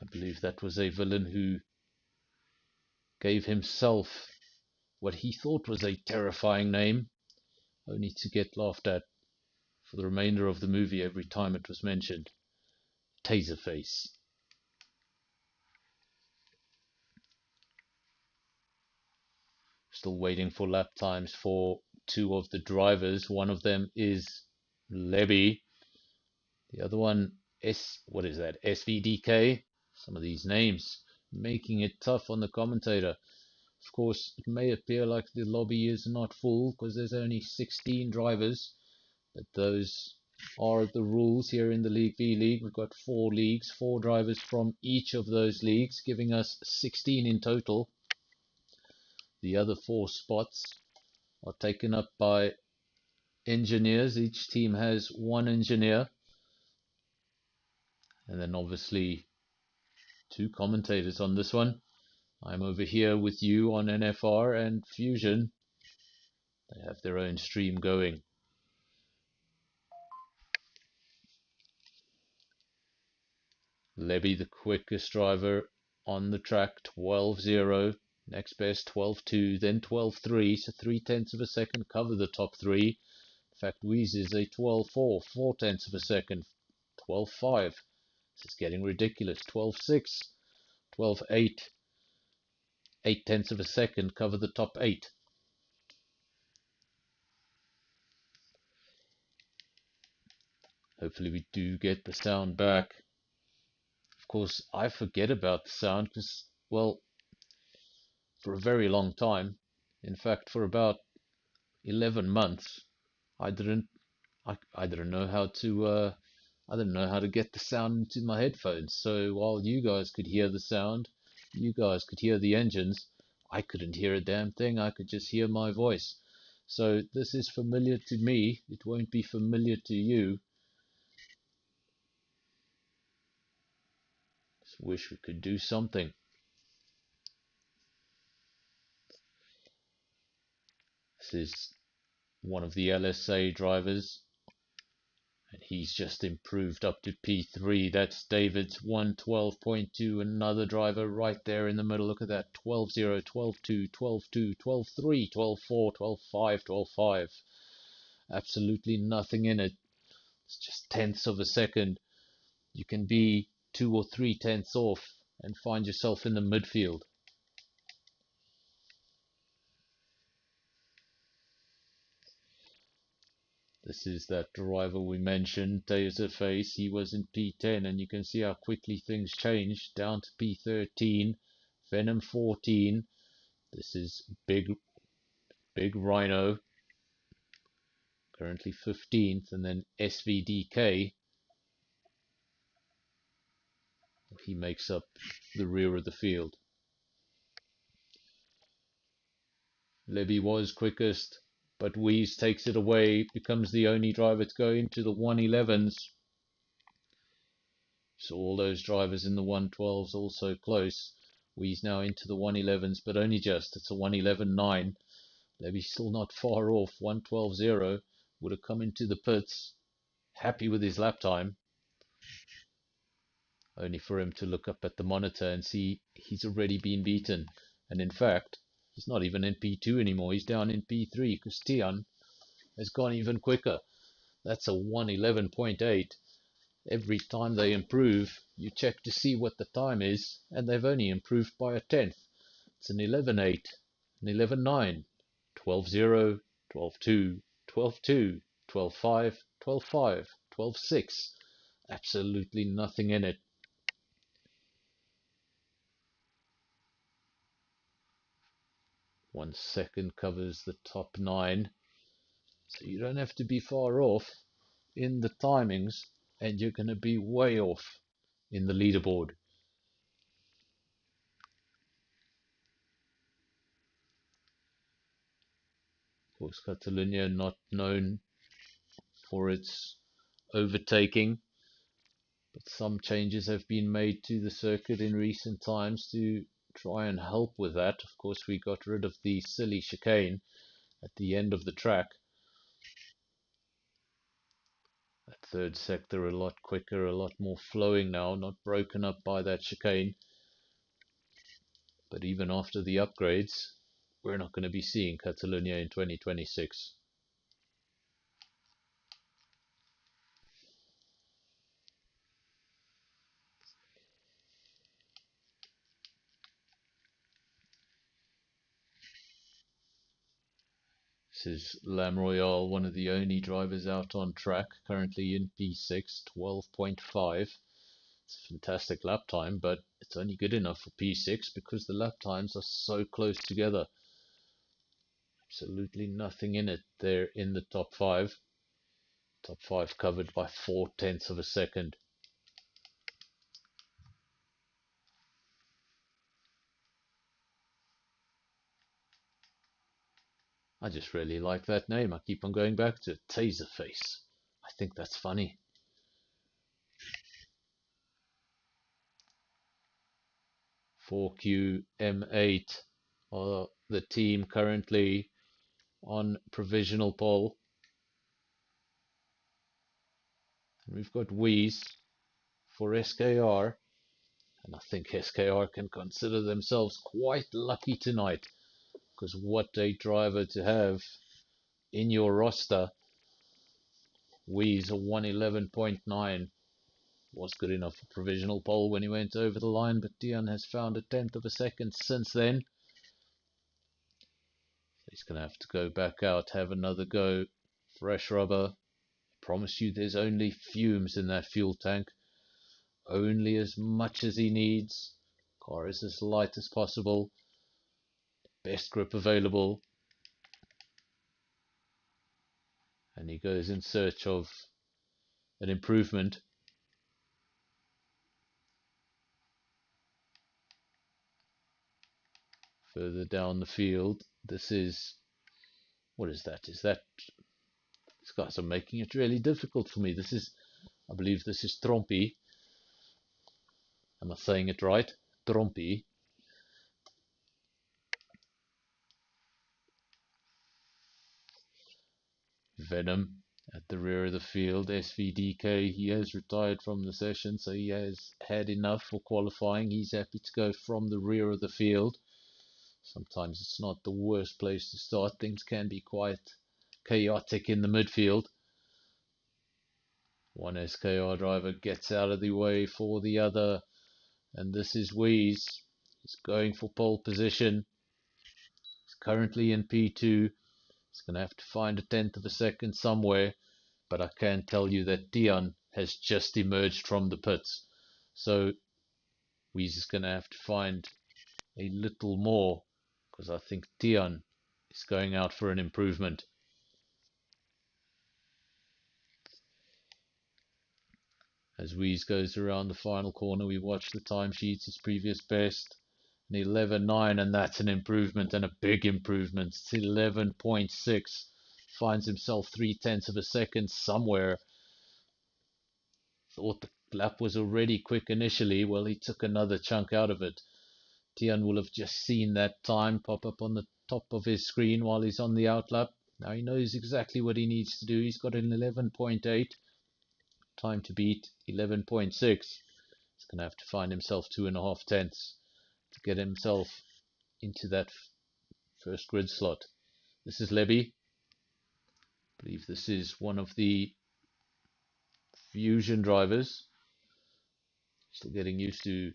I believe that was a villain who gave himself what he thought was a terrifying name, only to get laughed at for the remainder of the movie every time it was mentioned. Taserface. Still waiting for lap times for two of the drivers. One of them is Lebby. The other one, what is that? SVDK? Some of these names making it tough on the commentator. Of course, it may appear like the lobby is not full because there's only 16 drivers, but those are the rules here in the League V League. We've got 4 leagues, 4 drivers from each of those leagues, giving us 16 in total. The other 4 spots are taken up by engineers. Each team has 1 engineer, and then obviously 2 commentators on this one. I'm over here with you on NFR and Fusion. They have their own stream going. Lebby, the quickest driver on the track, 12.0. Next best 12.2, then 12.3, so 3/10 of a second cover the top 3. In fact, Weeze is a 12.4, 4/10 of a second. 12.5, this is getting ridiculous. 12.6, 12.8, 8/10 of a second cover the top 8. Hopefully we do get the sound back. Of course, I forget about the sound because, well, for a very long time, in fact, for about 11 months, I didn't know how to I didn't know how to get the sound into my headphones. So while you guys could hear the sound, you guys could hear the engines, I couldn't hear a damn thing. I could just hear my voice. So this is familiar to me. It won't be familiar to you. Just wish we could do something. This is one of the LSA drivers, and he's just improved up to P3. That's David's 112.2. Another driver right there in the middle. Look at that. 12.0, 12.2, 12.2, 12.3, 12.4, 12.5, 12.5. Absolutely nothing in it. It's just tenths of a second. You can be 2 or 3 tenths off and find yourself in the midfield. This is that driver we mentioned, Taserface. He was in P10, and you can see how quickly things changed. Down to P13, Venom 14. This is Big Rhino, currently 15th, and then SVDK. He makes up the rear of the field. Lebby was quickest, but Weeze takes it away, becomes the only driver to go into the 111s. So all those drivers in the 112s also close. Weeze now into the 111s, but only just. It's a 111.9. Lebby's still not far off. 112.0 would have come into the pits, happy with his lap time, only for him to look up at the monitor and see he's already been beaten. And in fact, he's not even in P2 anymore. He's down in P3 because Tian has gone even quicker. That's a 111.8. Every time they improve, you check to see what the time is, and they've only improved by a tenth. It's an 11.8, an 11.9, 12.0, 12.2, 12.2, 12.5, 12.5, 12.6. absolutely nothing in it. One second covers the top 9, so you don't have to be far off in the timings, and you're going to be way off in the leaderboard. Of course, Catalunya not known for its overtaking, but some changes have been made to the circuit in recent times to try and help with that. Of course, we got rid of the silly chicane at the end of the track. That third sector a lot quicker, a lot more flowing now, not broken up by that chicane. But even after the upgrades, we're not going to be seeing Catalunya in 2026. This is Lam Royale, one of the only drivers out on track, currently in P6, 12.5. It's a fantastic lap time, but it's only good enough for P6 because the lap times are so close together. Absolutely nothing in it there in the top 5. Top 5 covered by 0.4 of a second. I just really like that name. I keep on going back to it. Taserface. I think that's funny. (4QM8) are the team currently on provisional pole. And we've got Wheeze for SKR. And I think SKR can consider themselves quite lucky tonight, because what a driver to have in your roster. Wheeze a 111.9 was good enough for provisional pole when he went over the line, but Dion has found 1/10 of a second since then. He's going to have to go back out, have another go. Fresh rubber. I promise you there's only fumes in that fuel tank. Only as much as he needs. Car is as light as possible. Best grip available. And he goes in search of an improvement. Further down the field, this is, what is that? Is that, these guys are making it really difficult for me. This is, I believe this is Trompy. Am I saying it right? Trompy. Venom at the rear of the field. SVDK, he has retired from the session, so he has had enough for qualifying. He's happy to go from the rear of the field. Sometimes it's not the worst place to start. Things can be quite chaotic in the midfield. One SKR driver gets out of the way for the other, and this is Wheeze. He's going for pole position. He's currently in P2. He's going to have to find 1/10 of a second somewhere, but I can tell you that Dion has just emerged from the pits. So Wheeze is going to have to find a little more, because I think Dion is going out for an improvement. As Wheeze goes around the final corner, we watch the timesheets. His previous best, an 11.9, and that's an improvement, and a big improvement. It's 11.6. Finds himself 0.3 of a second somewhere. Thought the lap was already quick initially. Well, he took another chunk out of it. Tian will have just seen that time pop up on the top of his screen while he's on the outlap. Now he knows exactly what he needs to do. He's got an 11.8. Time to beat 11.6. He's going to have to find himself 2.5 to get himself into that first grid slot. This is Lebby. I believe this is one of the Fusion drivers. Still getting used to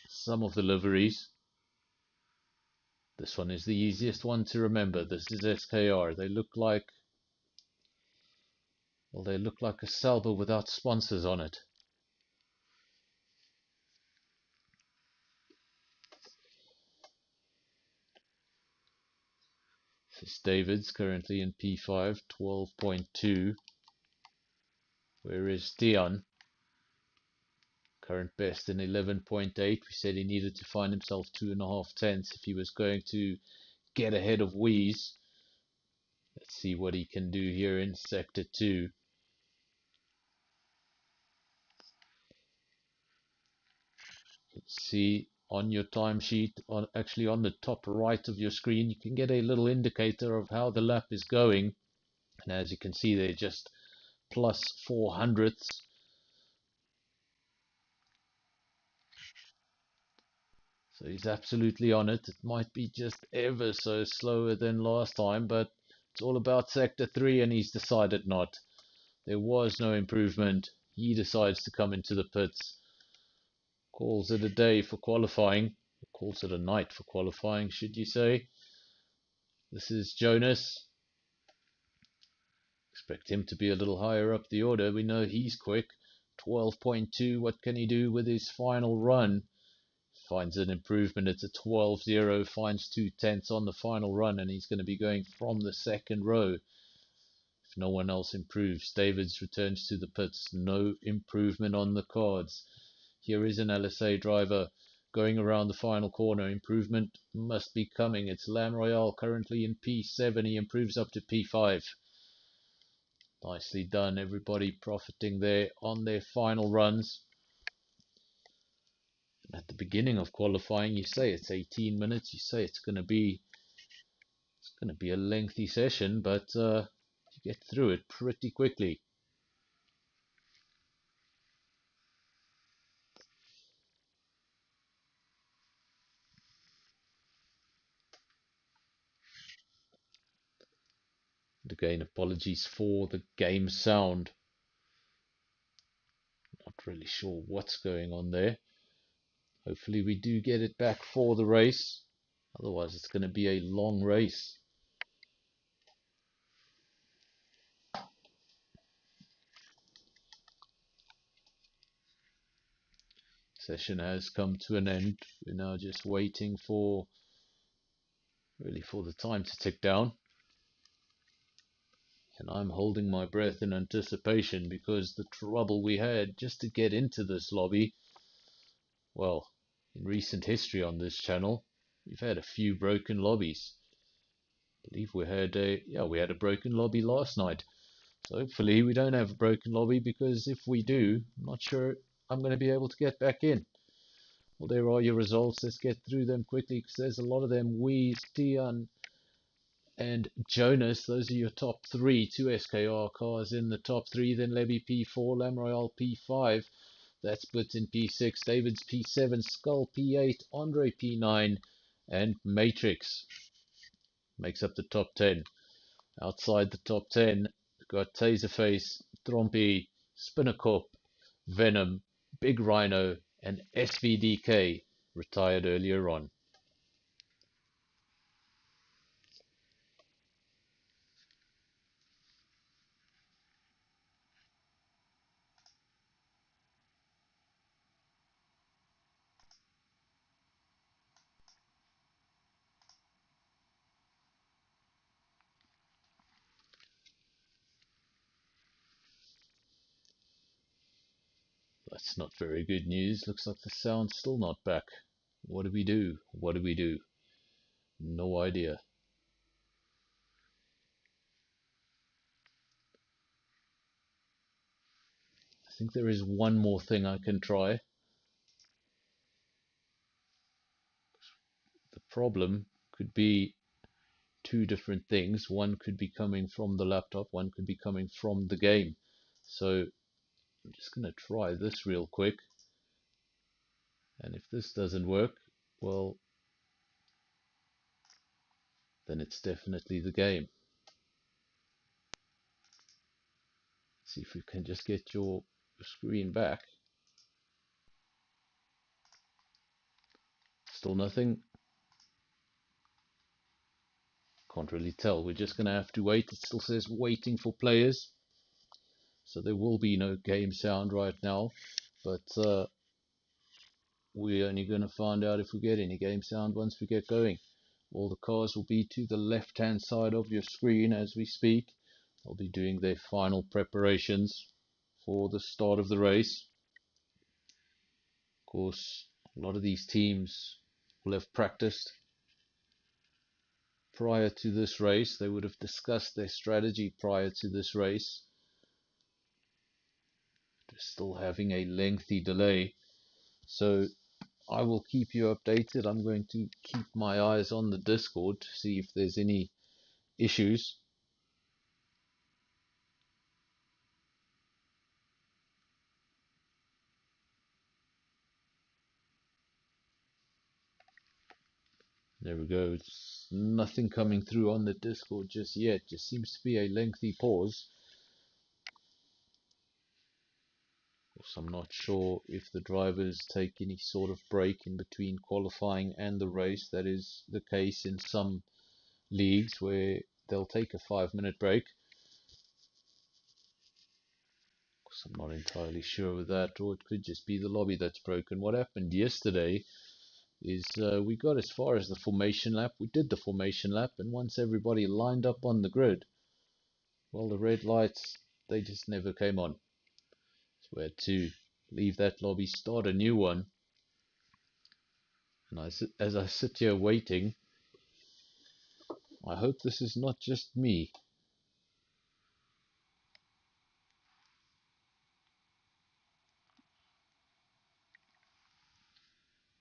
some of the liveries. This one is the easiest one to remember. This is SKR. They look like, well, they look like a Salba without sponsors on it. This is David's currently in P5, 12.2. Where is Dion? Current best in 11.8. We said he needed to find himself 2.5 tenths if he was going to get ahead of Wheeze. Let's see what he can do here in Sector 2. Let's see on your timesheet, actually on the top right of your screen, you can get a little indicator of how the lap is going. And as you can see, they're just plus 400ths. So he's absolutely on it. It might be just ever so slower than last time, but it's all about Sector 3 and he's decided not. There was no improvement. He decides to come into the pits. Calls it a day for qualifying. Calls it a night for qualifying, should you say. This is Jonas. Expect him to be a little higher up the order. We know he's quick. 12.2. What can he do with his final run? Finds an improvement. It's a 12.0. Finds 2 tenths on the final run, and he's going to be going from the second row if no one else improves. Davids returns to the pits. No improvement on the cards. Here is an LSA driver going around the final corner. Improvement must be coming. It's Lam Royale currently in P7. He improves up to P5. Nicely done. Everybody profiting there on their final runs. At the beginning of qualifying, you say it's 18 minutes. You say it's going to be a lengthy session, but you get through it pretty quickly. And again, apologies for the game sound. Not really sure what's going on there. Hopefully we do get it back for the race. Otherwise it's going to be a long race. Session has come to an end. We're now just waiting for the time to tick down. And I'm holding my breath in anticipation because the trouble we had just to get into this lobby, well, in recent history on this channel, we've had a few broken lobbies. I believe we had a broken lobby last night. So hopefully we don't have a broken lobby, because if we do, I'm not sure I'm going to be able to get back in. Well, there are your results. Let's get through them quickly because there's a lot of them. Wheeze, Tian, and Jonas. Those are your top three. 2 SKR cars in the top three. Then Levy P4, Lam Royale P5. That's Blitz in P6. David's P7, Skull P8, Andre P9, and Matrix makes up the top 10. Outside the top 10, we've got Taserface, Trompy, Spinnerkop, Venom, Big Rhino, and SVDK, retired earlier on. That's not very good news. Looks like the sound's still not back. What do we do? What do we do? No idea. I think there is one more thing I can try. The problem could be two different things. One could be coming from the laptop, one could be coming from the game. So I'm just going to try this real quick. And if this doesn't work, well, then it's definitely the game. See if we can just get your screen back. Still nothing. Can't really tell. We're just going to have to wait. It still says waiting for players. So there will be no game sound right now. But we're only going to find out if we get any game sound once we get going. All the cars will be to the left hand side of your screen as we speak. They'll be doing their final preparations for the start of the race. Of course, a lot of these teams will have practiced prior to this race. They would have discussed their strategy prior to this race. We're still having a lengthy delay, so I will keep you updated. I'm going to keep my eyes on the Discord to see if there's any issues. There we go. It's nothing coming through on the Discord just yet. Just seems to be a lengthy pause. I'm not sure if the drivers take any sort of break in between qualifying and the race. That is the case in some leagues where they'll take a 5-minute break. I'm not entirely sure with that, or it could just be the lobby that's broken. What happened yesterday is we got as far as the formation lap. We did the formation lap, and once everybody lined up on the grid, well, the red lights, they just never came on. So we had to leave that lobby, start a new one. And as I sit here waiting, I hope this is not just me.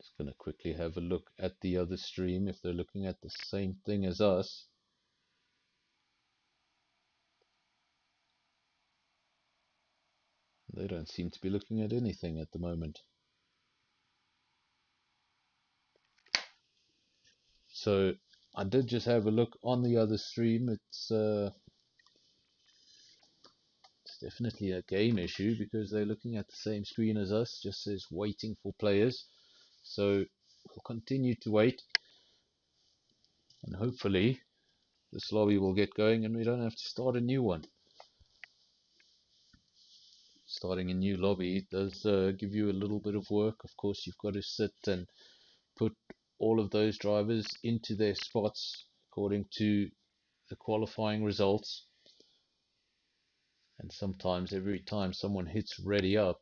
Just going to quickly have a look at the other stream if they're looking at the same thing as us. They don't seem to be looking at anything at the moment. So I did just have a look on the other stream. It's definitely a game issue because they're looking at the same screen as us. Just says waiting for players. So we'll continue to wait, and hopefully this lobby will get going and we don't have to start a new one. Starting a new lobby does give you a little bit of work. Of course, you've got to sit and put all of those drivers into their spots according to the qualifying results. And sometimes every time someone hits ready up,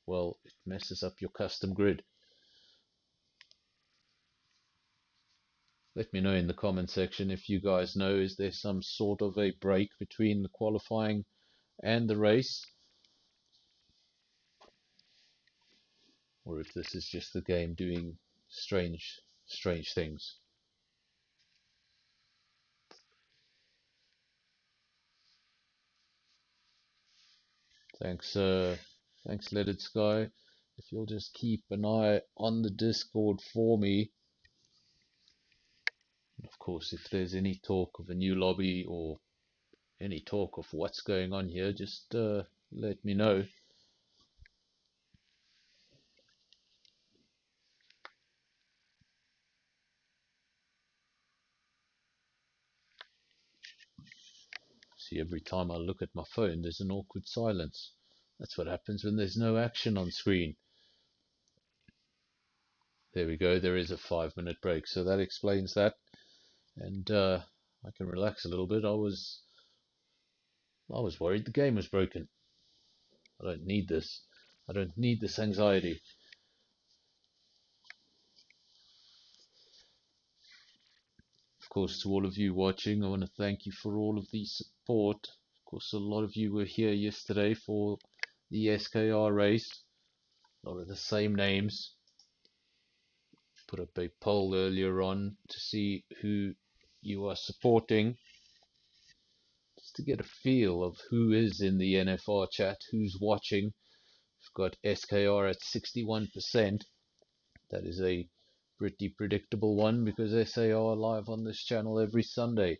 well, it messes up your custom grid. Let me know in the comment section if you guys know, is there some sort of a break between the qualifying and the race, or if this is just the game doing strange things. Thanks Leaded Sky. If you'll just keep an eye on the Discord for me. Of course, if there's any talk of a new lobby or any talk of what's going on here, just let me know. See, every time I look at my phone, there's an awkward silence. That's what happens when there's no action on screen. There we go, there is a 5-minute break, so that explains that. And I can relax a little bit. I was worried the game was broken. I don't need this. I don't need this anxiety. Of course, to all of you watching, I want to thank you for all of the support. Of course, a lot of you were here yesterday for the SKR race. A lot of the same names. Put up a poll earlier on to see who you are supporting, just to get a feel of who is in the NFR chat, who's watching. We've got SKR at 61%. That is a pretty predictable one because SAR live on this channel every Sunday.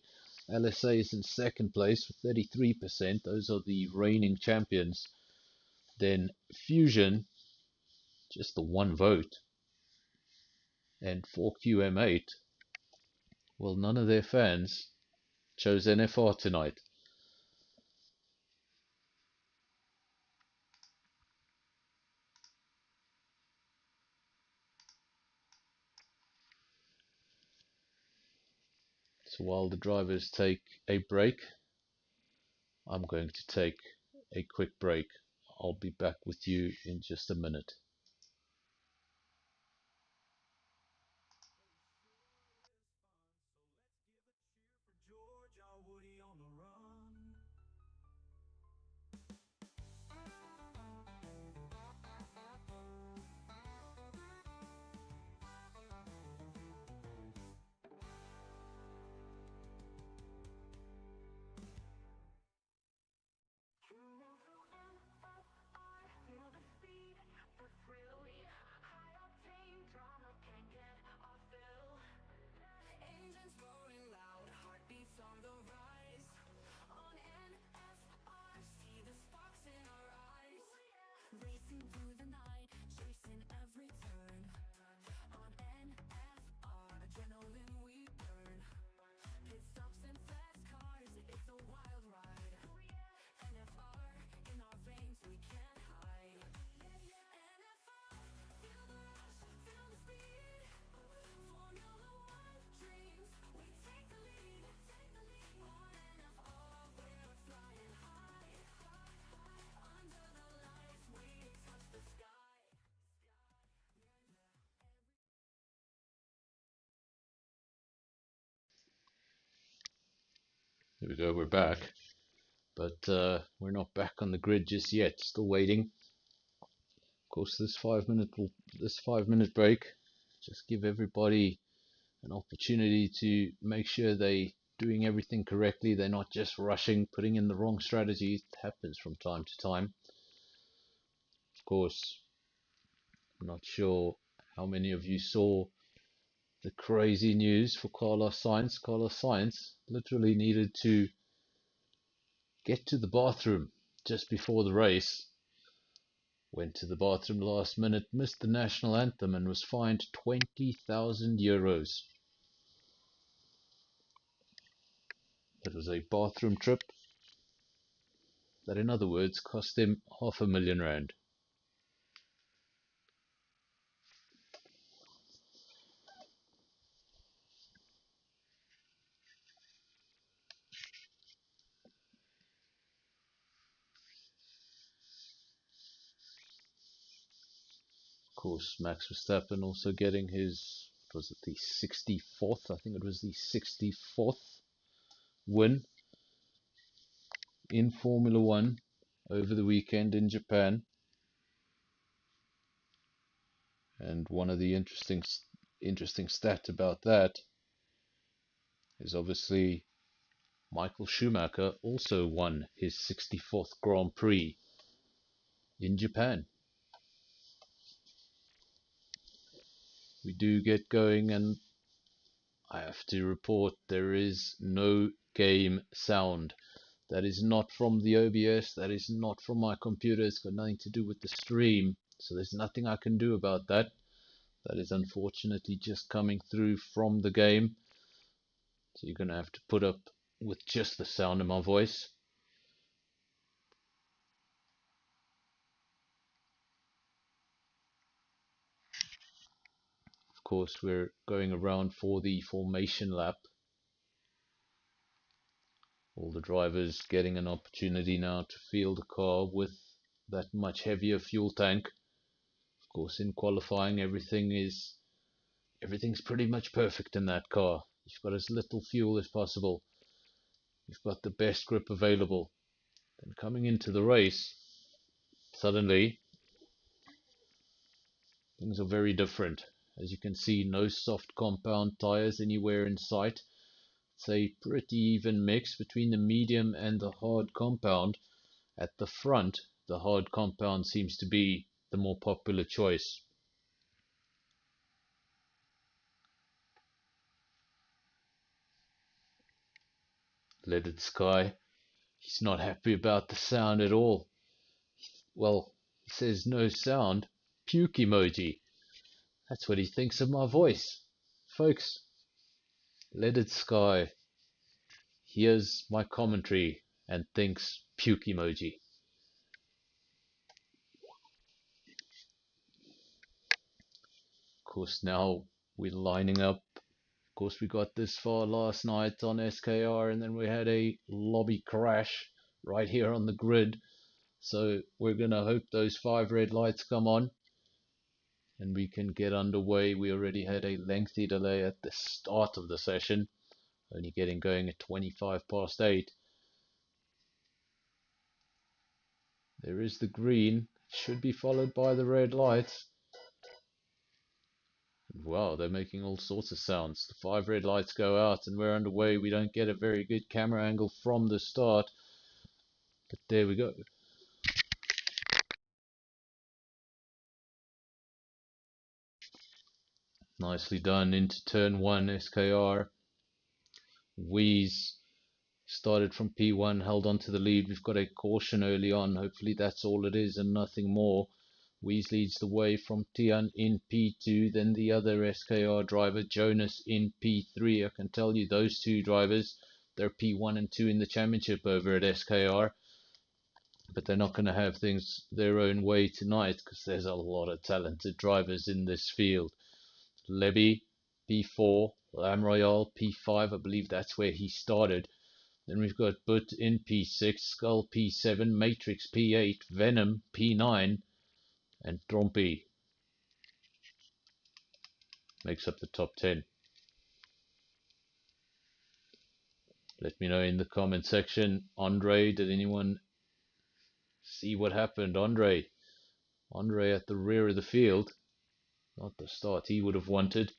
LSA is in second place with 33%. Those are the reigning champions. Then Fusion, just the one vote. And 4QM8, well, none of their fans chose NFR tonight. So while the drivers take a break, I'm going to take a quick break. I'll be back with you in just a minute. George, our Woody on the run. Feel the speed, the thrill, yeah. High octane drama can't get off fill. Engines roaring loud, heartbeats on the rise. On NFR, see the sparks in our eyes. Racing through the night, chasing every turn. On NFR, adrenaline we burn. Pit stops and fast cars, it's a wild ride. NFR, in our veins we can't hide. NFR, feel the rush, feel the speed. Formula One dreams, we take the lead. On NFR, we're flying high. Under the lights, we touch the sky. Here we go, we're back. But we're not back on the grid just yet. Still waiting. Of course, this 5 minute break just give everybody an opportunity to make sure they doing everything correctly. They're not just rushing, putting in the wrong strategy. It happens from time to time. Of course, I'm not sure how many of you saw the crazy news for Carlos Sainz. Carlos Sainz literally needed to get to the bathroom just before the race. Went to the bathroom last minute, missed the national anthem, and was fined 20,000 euros. It was a bathroom trip that, in other words, cost him £500,000. Of course, Max Verstappen also getting his, was it the 64th? I think it was the 64th win in Formula One over the weekend in Japan. And one of the interesting stats about that is obviously Michael Schumacher also won his 64th Grand Prix in Japan. We do get going, and I have to report there is no game sound. That is not from the OBS, that is not from my computer, it's got nothing to do with the stream, so there's nothing I can do about that. That is unfortunately just coming through from the game, so you're going to have to put up with just the sound of my voice. Of course, we're going around for the formation lap. All the drivers getting an opportunity now to field a car with that much heavier fuel tank. Of course, in qualifying, everything's pretty much perfect in that car. You've got as little fuel as possible. You've got the best grip available. Then coming into the race, suddenly things are very different. As you can see, no soft compound tires anywhere in sight. It's a pretty even mix between the medium and the hard compound. At the front, the hard compound seems to be the more popular choice. Leaded Sky, he's not happy about the sound at all. Well, he says no sound, puke emoji. That's what he thinks of my voice. Folks, Leaded Sky hears my commentary and thinks puke emoji. Of course, now we're lining up. Of course, we got this far last night on SKR, and then we had a lobby crash right here on the grid. So we're going to hope those 5 red lights come on and we can get underway. We already had a lengthy delay at the start of the session, only getting going at 8:25. There is the green, should be followed by the red lights. Wow, they're making all sorts of sounds. The 5 red lights go out and we're underway. We don't get a very good camera angle from the start, but there we go. Nicely done into turn 1, SKR. Wheeze started from P1, held on to the lead. We've got a caution early on. Hopefully that's all it is and nothing more. Wheeze leads the way from Tian in P2, then the other SKR driver, Jonas, in P3. I can tell you those two drivers, they're P1 and 2 in the championship over at SKR. But they're not going to have things their own way tonight because there's a lot of talented drivers in this field. Levy, P4, Lam Royale, P5, I believe that's where he started. Then we've got Butt in P6, Skull P7, Matrix P8, Venom P9, and Trompy makes up the top 10. Let me know in the comment section. Andre, did anyone see what happened? Andre at the rear of the field. Not the start he would have wanted.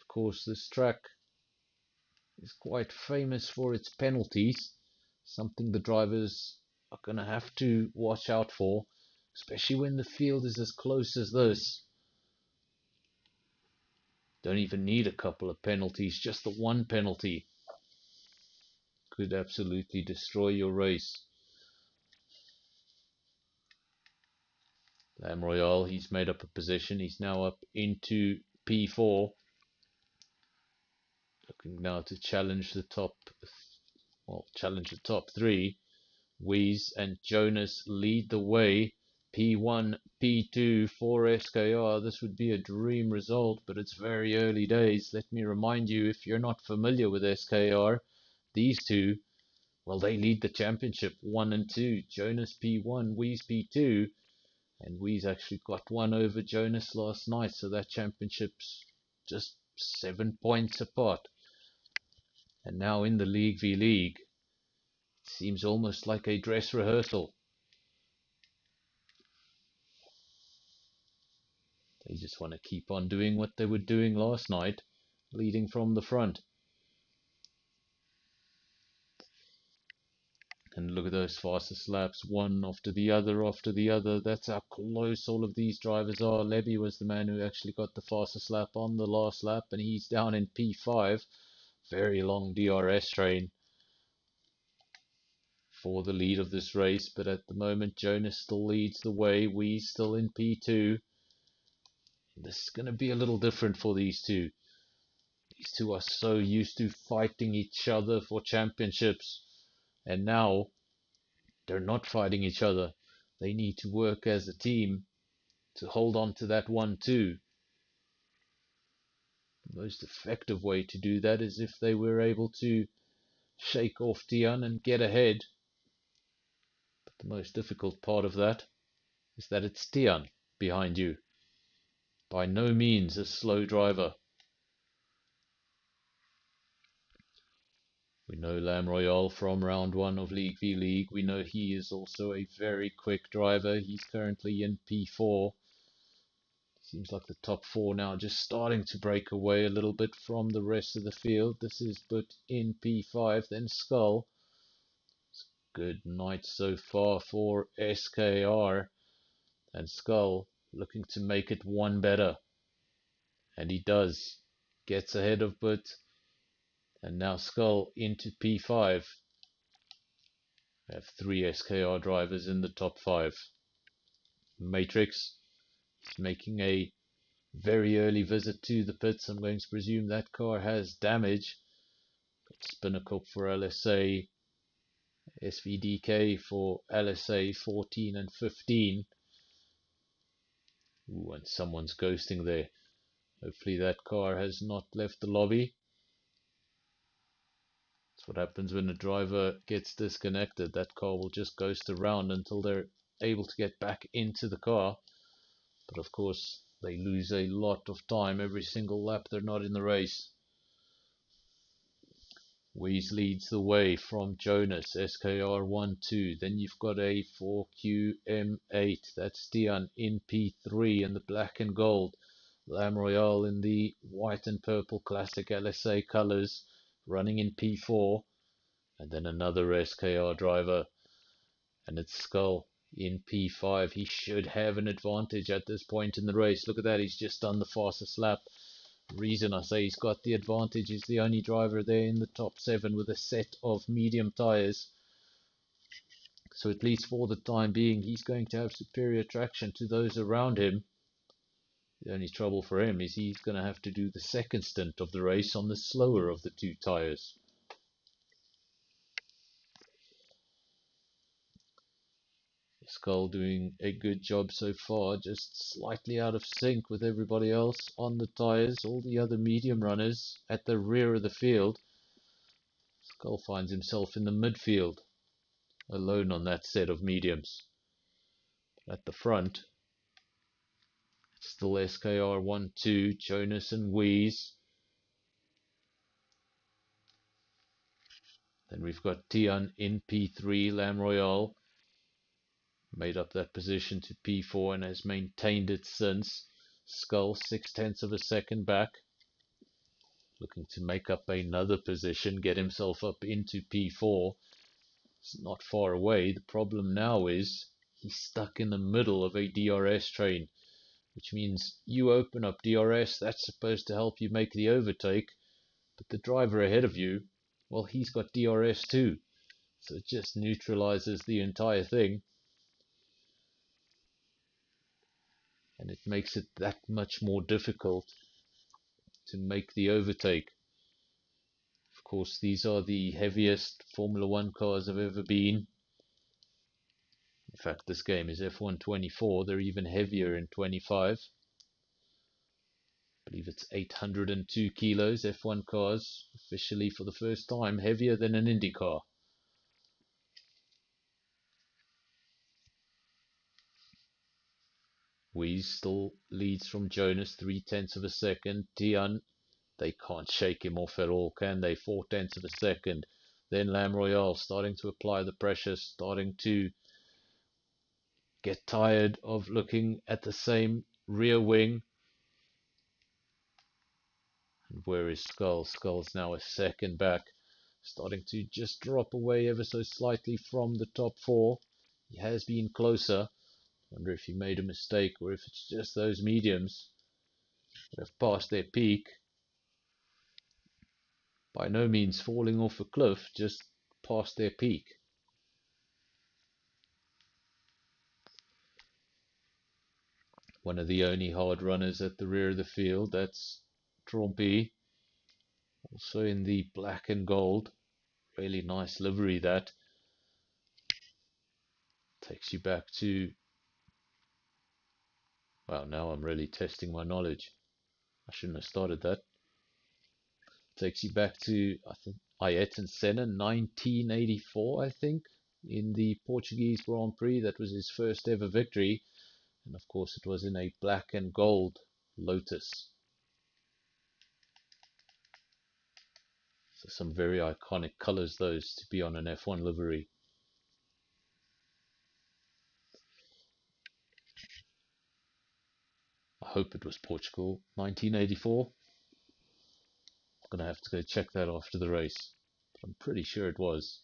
Of course, this track is quite famous for its penalties, something the drivers are going to have to watch out for, especially when the field is as close as this. Don't even need a couple of penalties, just the one penalty could absolutely destroy your race. Lam Royale, he's made up a position, he's now up into P4. Looking now to challenge the top, challenge the top 3. Wheeze and Jonas lead the way. P1, P2 for SKR. This would be a dream result, but it's very early days. Let me remind you, if you're not familiar with SKR, these two, well, they lead the championship 1 and 2. Jonas P1, Wheeze P2. And Wheeze actually got one over Jonas last night, so that championship's just 7 points apart. And now in the League v League, it seems almost like a dress rehearsal. They just want to keep on doing what they were doing last night, leading from the front. And look at those fastest laps, one after the other after the other. That's how close all of these drivers are. Levy was the man who actually got the fastest lap on the last lap, and he's down in P5. Very long DRS train for the lead of this race, but at the moment Jonas still leads the way. Wee's still in P2. This is going to be a little different for these two. These two are so used to fighting each other for championships, and now they're not fighting each other. They need to work as a team to hold on to that 1-2. The most effective way to do that is if they were able to shake off Tian and get ahead. But the most difficult part of that is that it's Tian behind you. By no means a slow driver. We know Lam Royale from round 1 of League v League. We know he is also a very quick driver. He's currently in P4. Seems like the top 4 now just starting to break away a little bit from the rest of the field. This is Butt in P5, then Skull. It's a good night so far for SKR. And Skull looking to make it one better. And he does. Gets ahead of Butt. And now Skull into P5. We have 3 SKR drivers in the top 5. Matrix is making a very early visit to the pits. I'm going to presume that car has damage. Spinnacle for LSA, SVDK for LSA 14 and 15. Ooh, and someone's ghosting there. Hopefully that car has not left the lobby. That's what happens when a driver gets disconnected. That car will just ghost around until they're able to get back into the car. But of course, they lose a lot of time every single lap they're not in the race. Weeze leads the way from Jonas, SKR12. Then you've got a 4QM8. That's Dion in P3 in the black and gold. Lam Royale in the white and purple classic LSA colors, running in P4. And then another SKR driver, and it's Skull in P5. He should have an advantage at this point in the race. Look at that, he's just done the fastest lap. Reason I say he's got the advantage, he's the only driver there in the top 7 with a set of medium tyres. So at least for the time being, he's going to have superior traction to those around him. The only trouble for him is he's going to have to do the second stint of the race on the slower of the two tyres. Skull doing a good job so far, just slightly out of sync with everybody else on the tyres. All the other medium runners at the rear of the field. Skull finds himself in the midfield, alone on that set of mediums. At the front, it's still SKR12, Jonas and Weeze. Then we've got Tian in P3, Lam Royale. Made up that position to P4 and has maintained it since. Skull 0.6 of a second back. Looking to make up another position, get himself up into P4. It's not far away. The problem now is he's stuck in the middle of a DRS train, which means you open up DRS, that's supposed to help you make the overtake, but the driver ahead of you, well, he's got DRS too, so it just neutralizes the entire thing. And it makes it that much more difficult to make the overtake. Of course, these are the heaviest Formula 1 cars I've ever been. In fact, this game is F124. They're even heavier in 25. I believe it's 802 kilos. F1 cars, officially for the first time, heavier than an Indy car. Weeze still leads from Jonas 0.3 of a second. Tian, they can't shake him off at all, can they? 0.4 of a second. Then Lam Royale starting to apply the pressure, starting to get tired of looking at the same rear wing. And where is Skull? Skull's now a second back, starting to just drop away ever so slightly from the top 4. He has been closer. Wonder if he made a mistake or if it's just those mediums that have passed their peak. By no means falling off a cliff, just past their peak. One of the only hard runners at the rear of the field, that's Trompy. Also in the black and gold. Really nice livery that. Takes you back to... Well, now I'm really testing my knowledge. I shouldn't have started that. Takes you back to, I think, Ayrton Senna, 1984, I think, in the Portuguese Grand Prix. That was his first ever victory. And of course, it was in a black and gold Lotus. So some very iconic colors, those, to be on an F1 livery. I hope it was Portugal, 1984. I'm going to have to go check that after the race. But I'm pretty sure it was.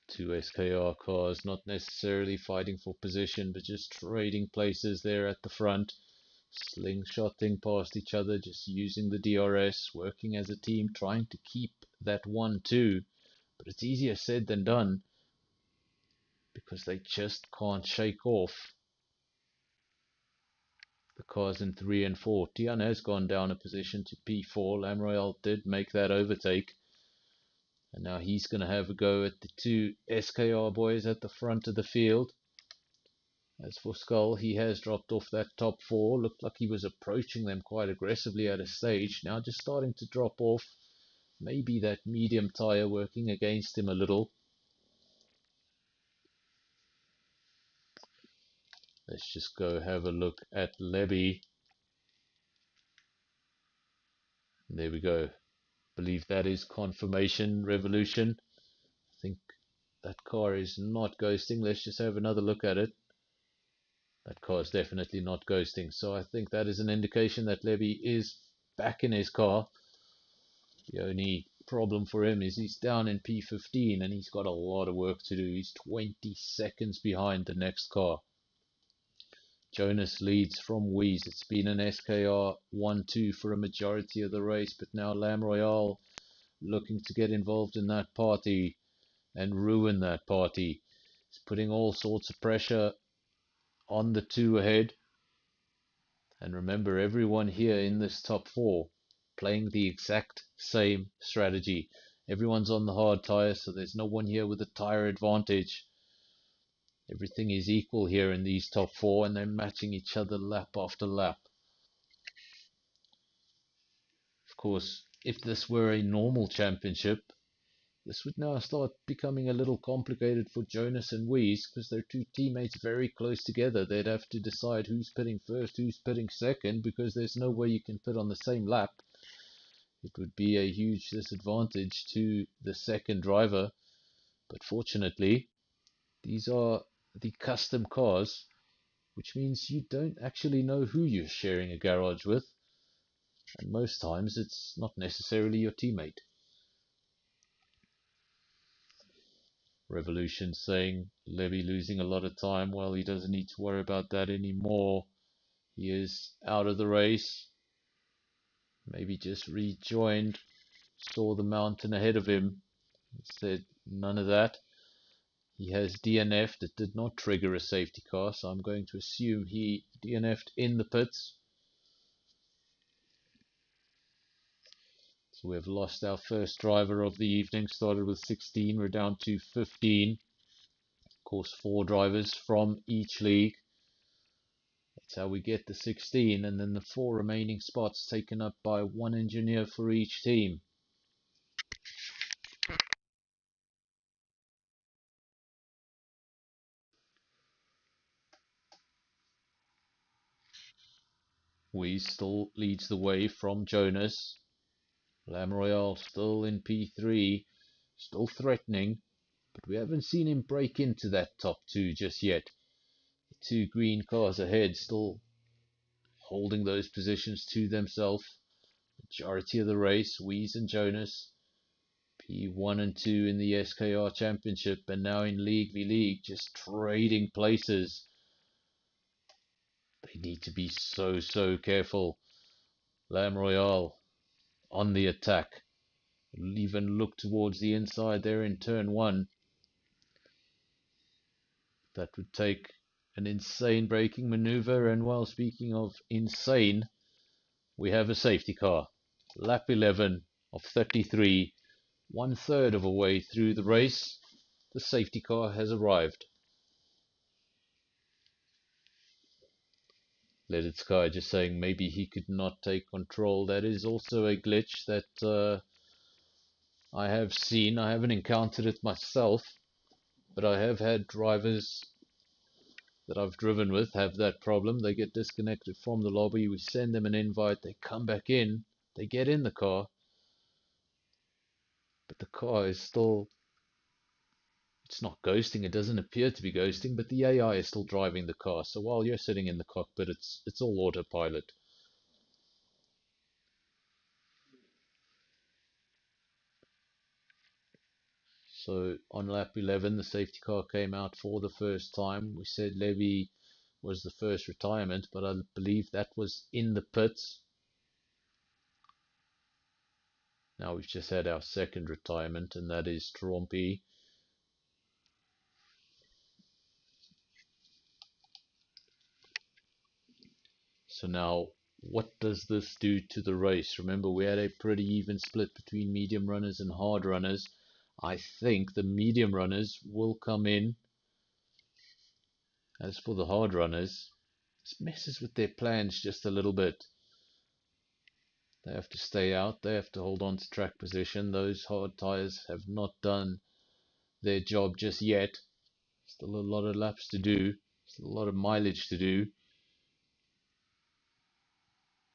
Two SKR cars, not necessarily fighting for position, but just trading places there at the front. Slingshotting past each other, just using the DRS, working as a team, trying to keep that 1-2. But it's easier said than done, because they just can't shake off the cars in 3 and 4. Tian has gone down a position to P4. Lam Royale did make that overtake. And now he's going to have a go at the two SKR boys at the front of the field. As for Skull, he has dropped off that top four. Looked like he was approaching them quite aggressively at a stage. Now just starting to drop off. Maybe that medium tyre working against him a little. Let's just go have a look at Lebby. There we go. Believe that is confirmation. Revolution. I think that car is not ghosting. Let's just have another look at it. That car is definitely not ghosting. So I think that is an indication that Lebby is back in his car. The only problem for him is he's down in P15 and he's got a lot of work to do. He's 20 seconds behind the next car. Jonas leads from Wheeze. It's been an SKR 1-2 for a majority of the race, but now Lam Royale looking to get involved in that party and ruin that party. He's putting all sorts of pressure on the two ahead. And remember, everyone here in this top four playing the exact same strategy. Everyone's on the hard tyre, so there's no one here with a tyre advantage. Everything is equal here in these top four, and they're matching each other lap after lap. Of course, if this were a normal championship, this would now start becoming a little complicated for Jonas and Wheeze, because they're two teammates very close together. They'd have to decide who's pitting first, who's pitting second, because there's no way you can pit on the same lap. It would be a huge disadvantage to the second driver. But fortunately, these are the custom cars, which means you don't actually know who you're sharing a garage with, and most times it's not necessarily your teammate. Revolution saying Levy losing a lot of time. Well, he doesn't need to worry about that anymore. He is out of the race. Maybe just rejoined, saw the mountain ahead of him, said none of that. He has DNF'd. It did not trigger a safety car, so I'm going to assume he DNF'd in the pits. So we have lost our first driver of the evening. Started with 16, we're down to 15. Of course, 4 drivers from each league. That's how we get the 16, and then the 4 remaining spots taken up by 1 engineer for each team. We still leads the way from Jonas. Lam Royale still in P3, still threatening, but we haven't seen him break into that top 2 just yet. The 2 green cars ahead still holding those positions to themselves. Majority of the race, Wheeze and Jonas, P1 and 2 in the SKR Championship, and now in League v League, just trading places. They need to be so careful. Lam Royale on the attack. Will even look towards the inside there in turn 1. That would take an insane braking maneuver, and while speaking of insane, we have a safety car. Lap 11 of 33, 1/3 of a way through the race. The safety car has arrived. Leaded Sky just saying maybe he could not take control. That is also a glitch that I have seen. I haven't encountered it myself, but I have had drivers that I've driven with have that problem. They get disconnected from the lobby. We send them an invite. They come back in. They get in the car, but the car is still, it's not ghosting. It doesn't appear to be ghosting, but the AI is still driving the car. So while you're sitting in the cockpit, it's all autopilot. So on lap 11, the safety car came out for the first time. We said Levy was the first retirement, but I believe that was in the pits. Now we've just had our second retirement, and that is Trumpy. So now, what does this do to the race? Remember, we had a pretty even split between medium runners and hard runners. I think the medium runners will come in. As for the hard runners, this messes with their plans just a little bit. They have to stay out, they have to hold on to track position. Those hard tyres have not done their job just yet. Still a lot of laps to do, still a lot of mileage to do.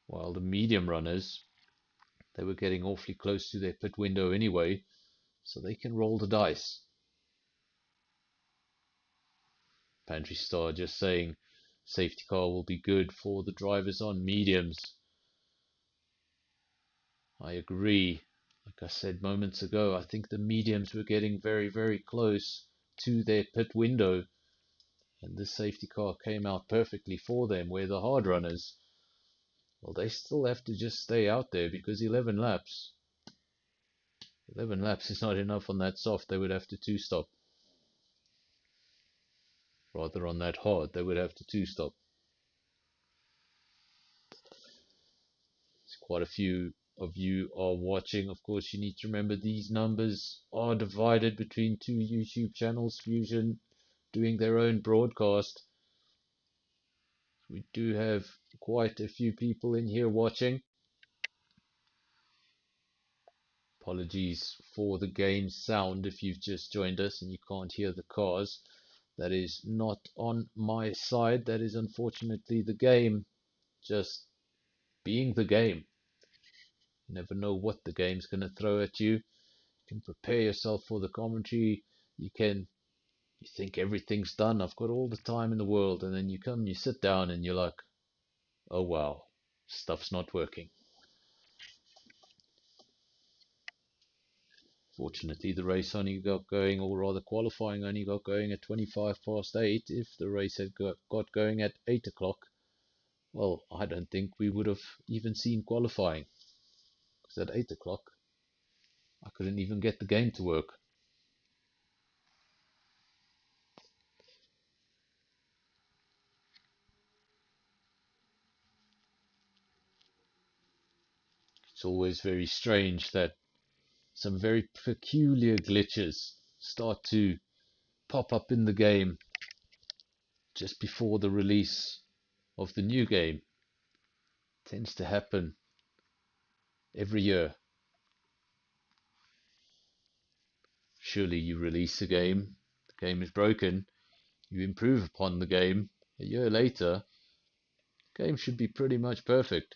While the medium runners, they were getting awfully close to their pit window anyway, so they can roll the dice. Pantry Star just saying safety car will be good for the drivers on mediums. I agree. Like I said moments ago, I think the mediums were getting very, very close to their pit window, and this safety car came out perfectly for them, where the hard runners, well, they still have to just stay out there because 11 laps is not enough on that soft. They would have to two-stop. Rather, on that hard, they would have to two-stop. Quite a few of you are watching. Of course, you need to remember these numbers are divided between two YouTube channels, Fusion doing their own broadcast. We do have quite a few people in here watching. Apologies for the game sound if you've just joined us and you can't hear the cars. That is not on my side. That is unfortunately the game just being the game. You never know what the game's going to throw at you. You can prepare yourself for the commentary. You think everything's done. I've got all the time in the world, and then you come, you sit down, and you're like, oh wow, stuff's not working. Fortunately, the race only got going, or rather qualifying only got going at 8:25. If the race had got going at 8 o'clock, well, I don't think we would have even seen qualifying. Because at 8 o'clock, I couldn't even get the game to work. It's always very strange that some very peculiar glitches start to pop up in the game just before the release of the new game. It tends to happen every year. Surely you release a game, the game is broken, you improve upon the game, a year later, the game should be pretty much perfect.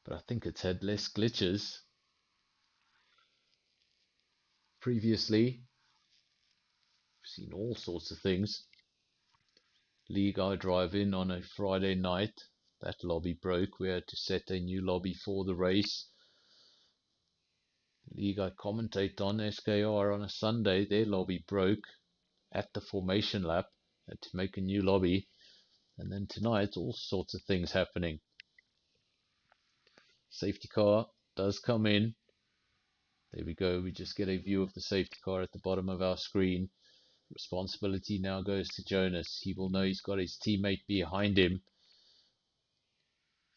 But I think it's had less glitches. Previously, I've seen all sorts of things. League I drive in on a Friday night, that lobby broke, we had to set a new lobby for the race. League I commentate on, SKR, on a Sunday, their lobby broke at the formation lap, had to make a new lobby. And then tonight, all sorts of things happening. Safety car does come in. There we go, we just get a view of the safety car at the bottom of our screen. Responsibility now goes to Jonas. He will know he's got his teammate behind him.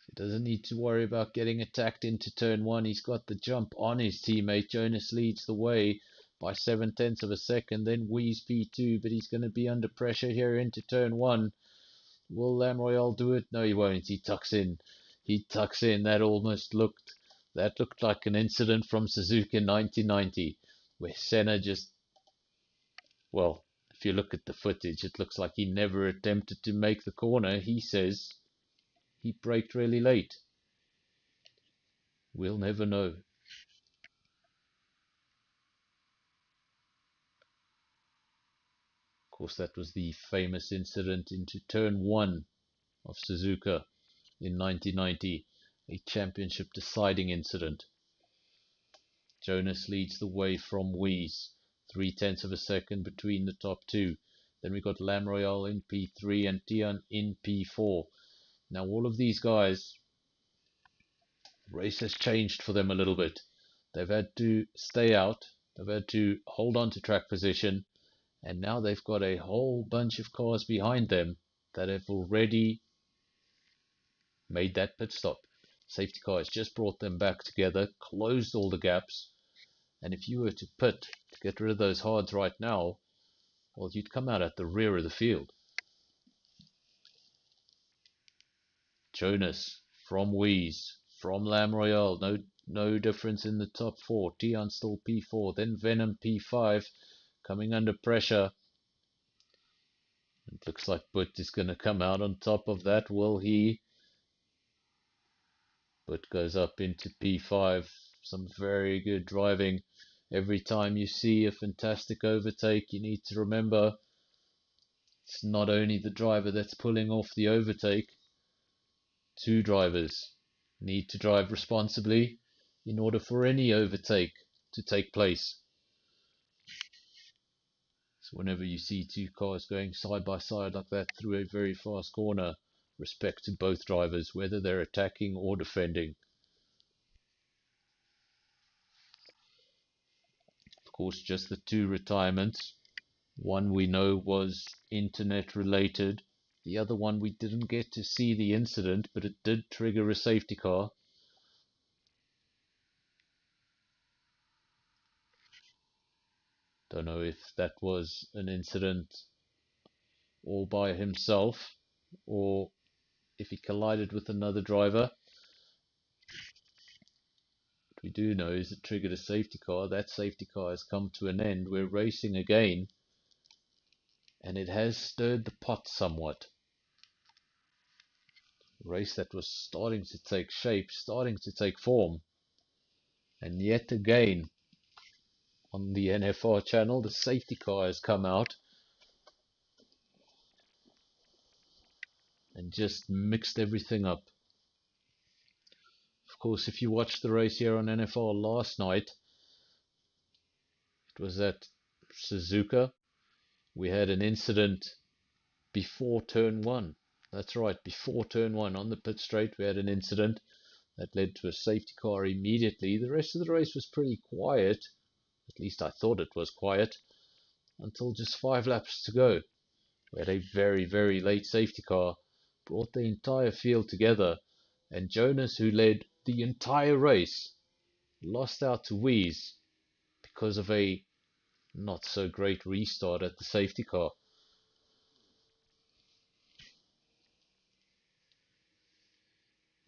He doesn't need to worry about getting attacked into turn one. He's got the jump on his teammate. Jonas leads the way by 7/10 of a second. Then Wheeze P2, but he's going to be under pressure here into turn one. Will Lamroyal do it? No, he won't. He tucks in. He tucks in. That looked like an incident from Suzuka in 1990, where Senna just, well, if you look at the footage, it looks like he never attempted to make the corner. He says he braked really late. We'll never know. Of course, that was the famous incident into turn one of Suzuka in 1990, a championship deciding incident. Jonas leads the way from Wheeze, 3/10 of a second between the top two. Then we got Lamroyal in P3 and Tian in P4. Now all of these guys, the race has changed for them a little bit. They've had to stay out, they've had to hold on to track position, and now they've got a whole bunch of cars behind them that have already made that pit stop. Safety car has just brought them back together, closed all the gaps, and if you were to pit to get rid of those hards right now, well, you'd come out at the rear of the field. Jonas from Wheeze, from Lam Royale, no difference in the top four. Tion still P4, then Venom P5, coming under pressure. It looks like Butt is going to come out on top of that. Will he? Butt goes up into P5. Some very good driving. Every time you see a fantastic overtake, you need to remember it's not only the driver that's pulling off the overtake. Two drivers need to drive responsibly in order for any overtake to take place. So whenever you see two cars going side by side like that through a very fast corner, respect to both drivers, whether they're attacking or defending. Of course, just the two retirements. One we know was internet related. The other one we didn't get to see the incident, but it did trigger a safety car. Don't know if that was an incident all by himself or if he collided with another driver. What we do know is it triggered a safety car. That safety car has come to an end. We're racing again, and it has stirred the pot somewhat. A race that was starting to take shape, starting to take form, and yet again on the NFR channel the safety car has come out and just mixed everything up. Of course, if you watched the race here on NFR last night, it was at Suzuka. We had an incident before turn one. That's right, before turn one on the pit straight we had an incident that led to a safety car immediately. The rest of the race was pretty quiet, at least I thought it was quiet, until just 5 laps to go. We had a very, very late safety car, brought the entire field together, and Jonas, who led the entire race, lost out to Wheeze because of a not so great restart at the safety car.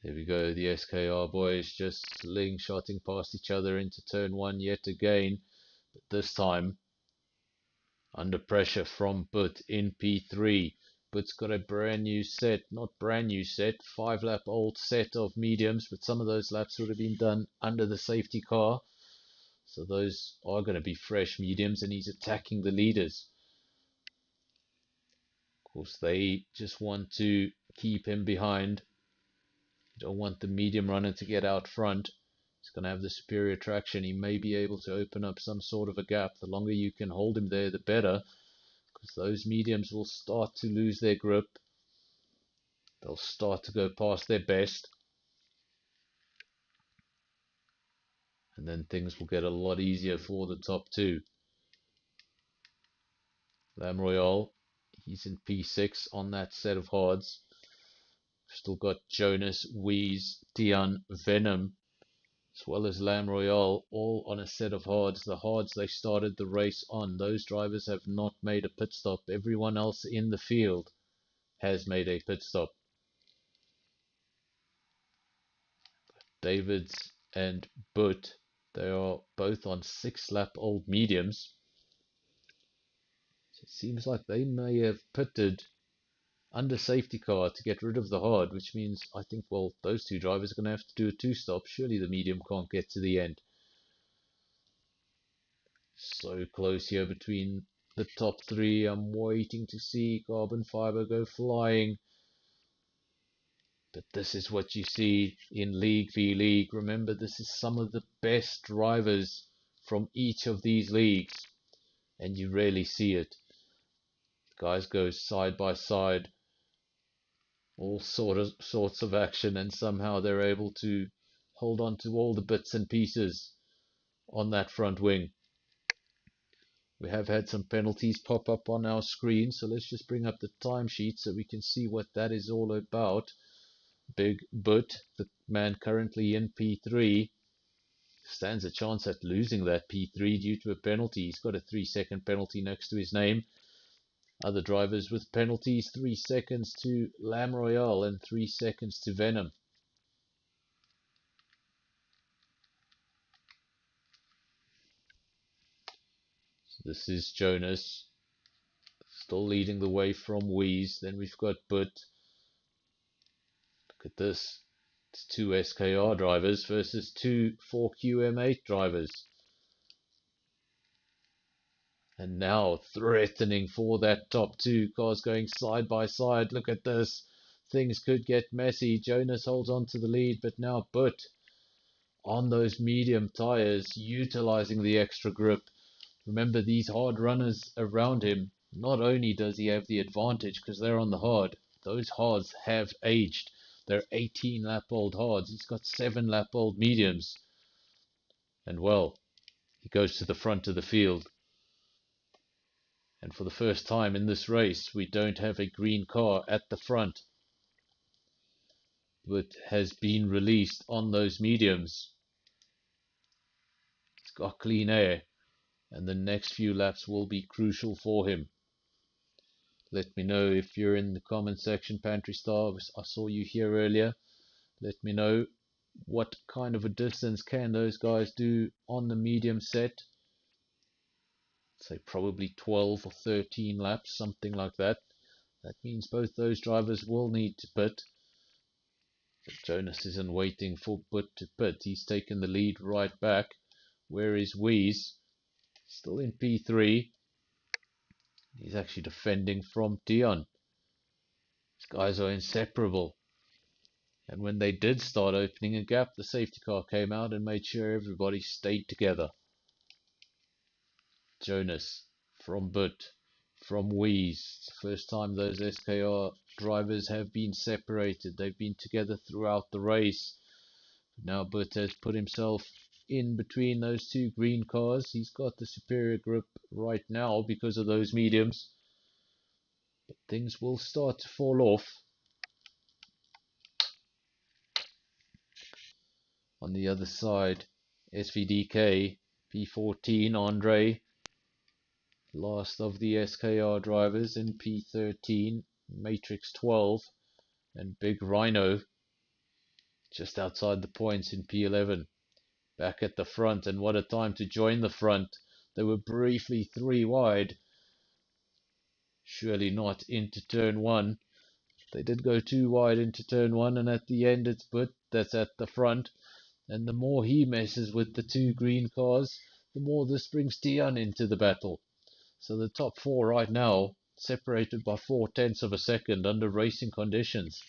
There we go, the SKR boys just slingshotting past each other into turn one yet again, but this time under pressure from Butt in P3. Butt's got a brand new set, not brand new set, 5 lap old set of mediums, but some of those laps would have been done under the safety car. So those are going to be fresh mediums, and he's attacking the leaders. Of course, they just want to keep him behind. Don't want the medium runner to get out front. He's going to have the superior traction. He may be able to open up some sort of a gap. The longer you can hold him there, the better, because those mediums will start to lose their grip. They'll start to go past their best, and then things will get a lot easier for the top two. Lam Royale, he's in P6 on that set of hards. Still got Jonas, Wheeze, Dion, Venom, as well as Lam Royale, all on a set of hards. The hards they started the race on. Those drivers have not made a pit stop. Everyone else in the field has made a pit stop. Davids and Butt, they are both on 6 lap old mediums. So it seems like they may have pitted under safety car to get rid of the hard, which means I think, well, those two drivers are going to have to do a 2-stop. Surely the medium can't get to the end. So close here between the top 3. I'm waiting to see carbon fiber go flying. But this is what you see in League v League. Remember, this is some of the best drivers from each of these leagues, and you rarely see it. Guys go side by side, all sorts of action, and somehow they're able to hold on to all the bits and pieces on that front wing. We have had some penalties pop up on our screen, so let's just bring up the timesheet so we can see what that is all about. Big Butt, the man currently in P3, stands a chance at losing that P3 due to a penalty. He's got a 3-second penalty next to his name. Other drivers with penalties: 3 seconds to Lam Royale and 3 seconds to Venom. So this is Jonas, still leading the way from Wheeze. Then we've got Butt. Look at this. It's 2 SKR drivers versus 2 4QM8 drivers. And now threatening for that top 2. Cars going side by side. Look at this. Things could get messy. Jonas holds on to the lead, but now Butt on those medium tires, utilizing the extra grip. Remember, these hard runners around him, not only does he have the advantage because they're on the hard, those hards have aged. They're 18 lap old hards. He's got 7 lap old mediums. And well, he goes to the front of the field. And for the first time in this race, we don't have a green car at the front, but has been released on those mediums. He's got clean air, and the next few laps will be crucial for him. Let me know if you're in the comment section, Pantry Star. I saw you here earlier. Let me know what kind of a distance can those guys do on the medium set. Say probably 12 or 13 laps, something like that. That means both those drivers will need to pit. But Jonas isn't waiting for Butt to pit. He's taken the lead right back. Where is Wheeze? Still in P3. He's actually defending from Dion. These guys are inseparable. And when they did start opening a gap, the safety car came out and made sure everybody stayed together. Jonas from Butt, from Wheeze. First time those SKR drivers have been separated. They've been together throughout the race. Now Butt has put himself in between those 2 green cars. He's got the superior grip right now because of those mediums. But things will start to fall off. On the other side, SVDK, P14, Andre, last of the SKR drivers in P13, Matrix 12, and Big Rhino just outside the points in P11. Back at the front, and what a time to join the front. They were briefly 3 wide. Surely not into turn 1. They did go 2 wide into turn 1, and at the end it's Butt that's at the front. And the more he messes with the 2 green cars, the more this brings Dion into the battle. So the top 4 right now, separated by 0.4 of a second under racing conditions.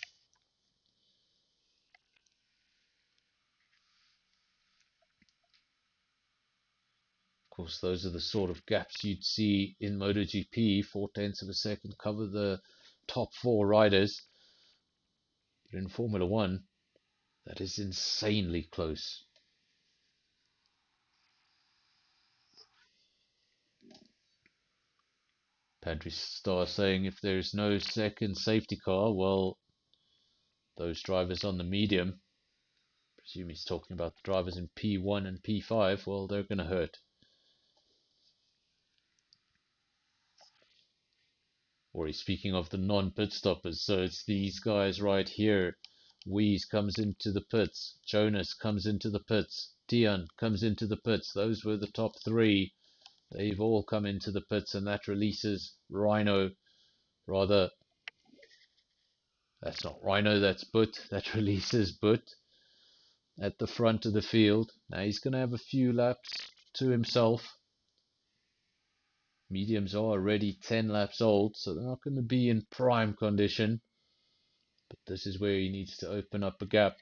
Of course, those are the sort of gaps you'd see in MotoGP. 0.4 of a second cover the top 4 riders. But in Formula 1, that is insanely close. Pantry Star saying if there's no second safety car, well, those drivers on the medium, presume he's talking about the drivers in P1 and P5, well, they're going to hurt. Or he's speaking of the non-pit stoppers, so it's these guys right here. Wheeze comes into the pits, Jonas comes into the pits, Dion comes into the pits. Those were the top 3. They've all come into the pits, and that releases Rhino. Rather, that's not Rhino, that's Butt. That releases Butt at the front of the field. Now he's going to have a few laps to himself. Mediums are already 10 laps old, so they're not going to be in prime condition. But this is where he needs to open up a gap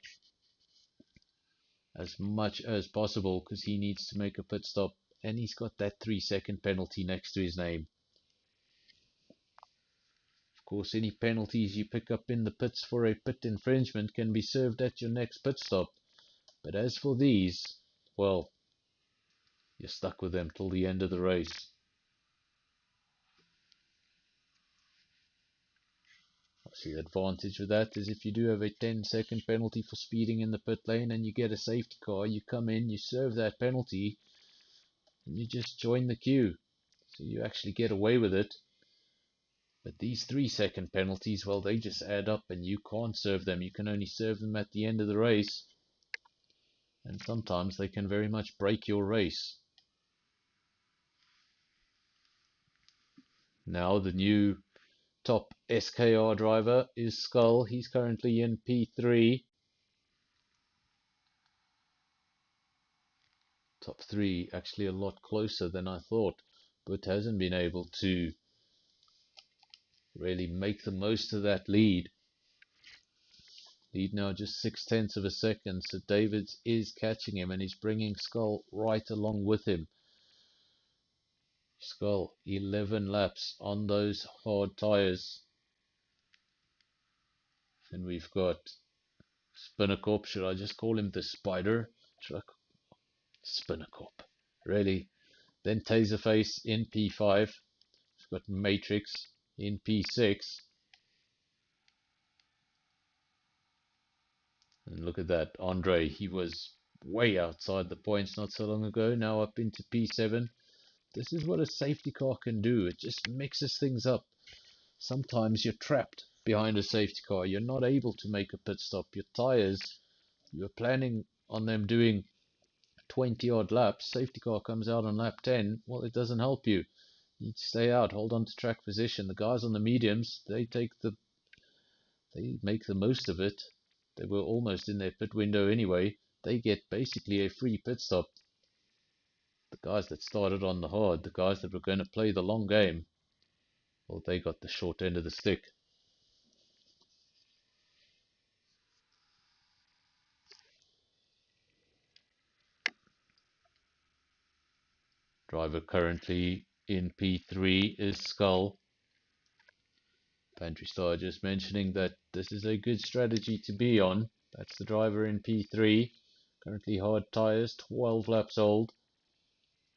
as much as possible, because he needs to make a pit stop, and he's got that 3-second penalty next to his name. Of course, any penalties you pick up in the pits for a pit infringement can be served at your next pit stop. But as for these, well, you're stuck with them till the end of the race. The advantage of that is if you do have a 10-second penalty for speeding in the pit lane and you get a safety car, you come in, you serve that penalty, and you just join the queue. So you actually get away with it. But these 3-second penalties, well, they just add up and you can't serve them. You can only serve them at the end of the race. And sometimes they can very much break your race. Now the new top SKR driver is Skull. He's currently in P3. Top 3 actually a lot closer than I thought, but hasn't been able to really make the most of that lead. Lead now just 0.6 of a second, so Davids is catching him and he's bringing Skull right along with him. Skull 11 laps on those hard tyres. Then we've got Spinnercorp. Should I just call him the Spider Truck? Spinnercorp. Really? Then Taserface in P5. We've got Matrix in P6. And look at that. Andre, he was way outside the points not so long ago. Now up into P7. This is what a safety car can do. It just mixes things up. Sometimes you're trapped behind a safety car. You're not able to make a pit stop. Your tires, you're planning on them doing 20 odd laps. Safety car comes out on lap 10. Well, it doesn't help you. You need to stay out, hold on to track position. The guys on the mediums, they make the most of it. They were almost in their pit window anyway. They get basically a free pit stop. The guys that started on the hard, the guys that were going to play the long game, well, they got the short end of the stick. Driver currently in P3 is Skull. Pantry Star just mentioning that this is a good strategy to be on. That's the driver in P3. Currently hard tyres, 12 laps old.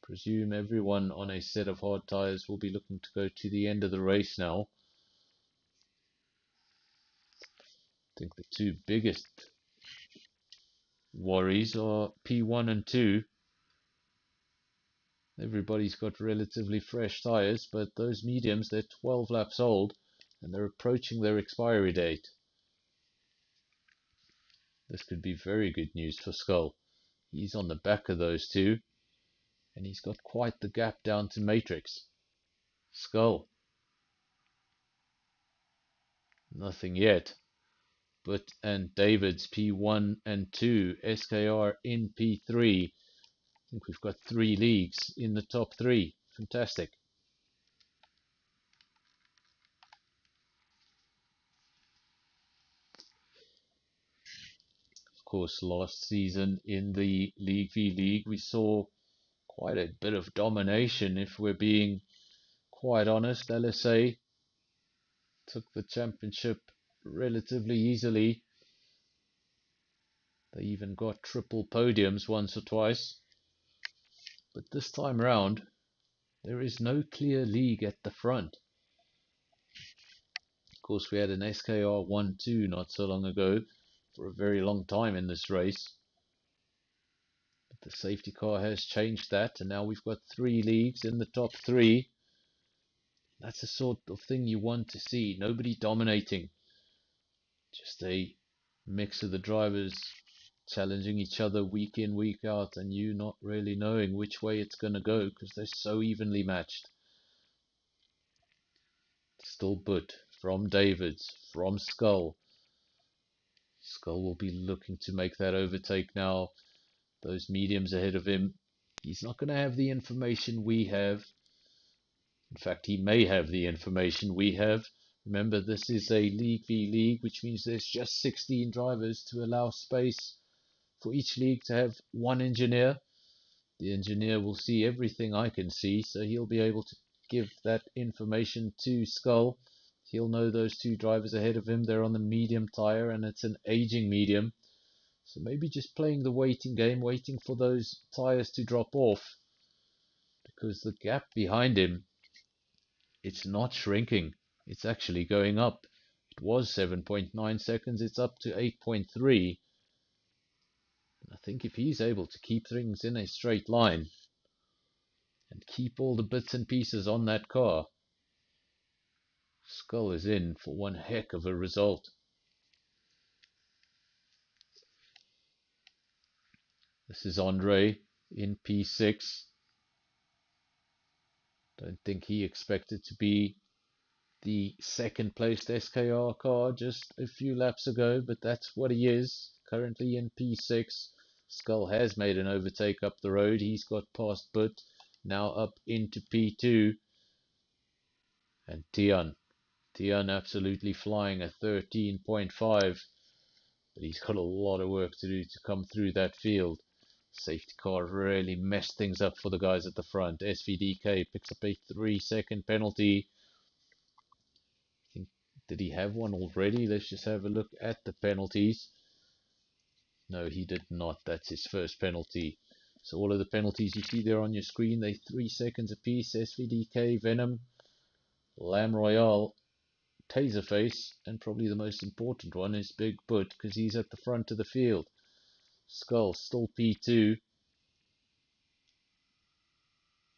Presume everyone on a set of hard tyres will be looking to go to the end of the race now. I think the two biggest worries are P1 and 2. Everybody's got relatively fresh tyres, but those mediums, they're 12 laps old and they're approaching their expiry date. This could be very good news for Skull. He's on the back of those two and he's got quite the gap down to Matrix. Skull. Nothing yet. But and David's P1 and 2, SKR in P3. I think we've got 3 leagues in the top 3. Fantastic. Of course, last season in the League v League, we saw quite a bit of domination, if we're being quite honest. LSA took the championship relatively easily. They even got triple podiums once or twice. But this time round, there is no clear league at the front. Of course, we had an SKR 1-2 not so long ago for a very long time in this race. But the safety car has changed that, and now we've got 3 leagues in the top 3. That's the sort of thing you want to see. Nobody dominating. Just a mix of the drivers challenging each other week in, week out, and you not really knowing which way it's going to go because they're so evenly matched. Still Butt from Davids, from Skull. Skull will be looking to make that overtake now. Those mediums ahead of him. He's not going to have the information we have. In fact, he may have the information we have. Remember, this is a League v League, which means there's just 16 drivers to allow space for each league to have one engineer. The engineer will see everything I can see, so he'll be able to give that information to Skull. He'll know those 2 drivers ahead of him. They're on the medium tyre, and it's an aging medium. So maybe just playing the waiting game, waiting for those tyres to drop off. Because the gap behind him, it's not shrinking. It's actually going up. It was 7.9 seconds, it's up to 8.3. I think if he's able to keep things in a straight line and keep all the bits and pieces on that car, Skull is in for one heck of a result. This is Andre in P6. Don't think he expected to be the second placed SKR car just a few laps ago, but that's what he is. Currently in P6. Skull has made an overtake up the road. He's got past Butt, now up into P2. And Tian absolutely flying at 13.5. But he's got a lot of work to do to come through that field. Safety car really messed things up for the guys at the front. SVDK picks up a 3-second penalty. Did he have one already? Let's just have a look at the penalties. No, he did not. That's his first penalty. So all of the penalties you see there on your screen, they 3 seconds apiece. SVDK, Venom, Lamb Royale, Taserface, and probably the most important one is Big Butt because he's at the front of the field. Skull still P2.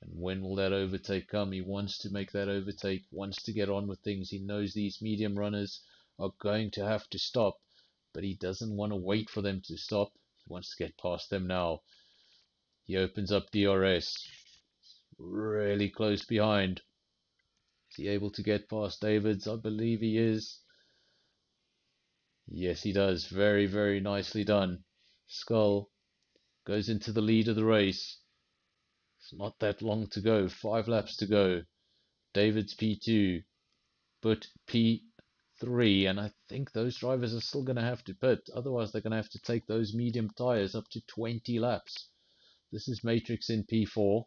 And when will that overtake come? He wants to make that overtake, wants to get on with things. He knows these medium runners are going to have to stop, but he doesn't want to wait for them to stop. He wants to get past them now. He opens up DRS. Really close behind. Is he able to get past Davids? I believe he is. Yes, he does. Very, very nicely done. Skull goes into the lead of the race. It's not that long to go. 5 laps to go. David's P2, but P3, and I think those drivers are still going to have to pit. Otherwise, they're going to have to take those medium tires up to 20 laps. This is Matrix in P4.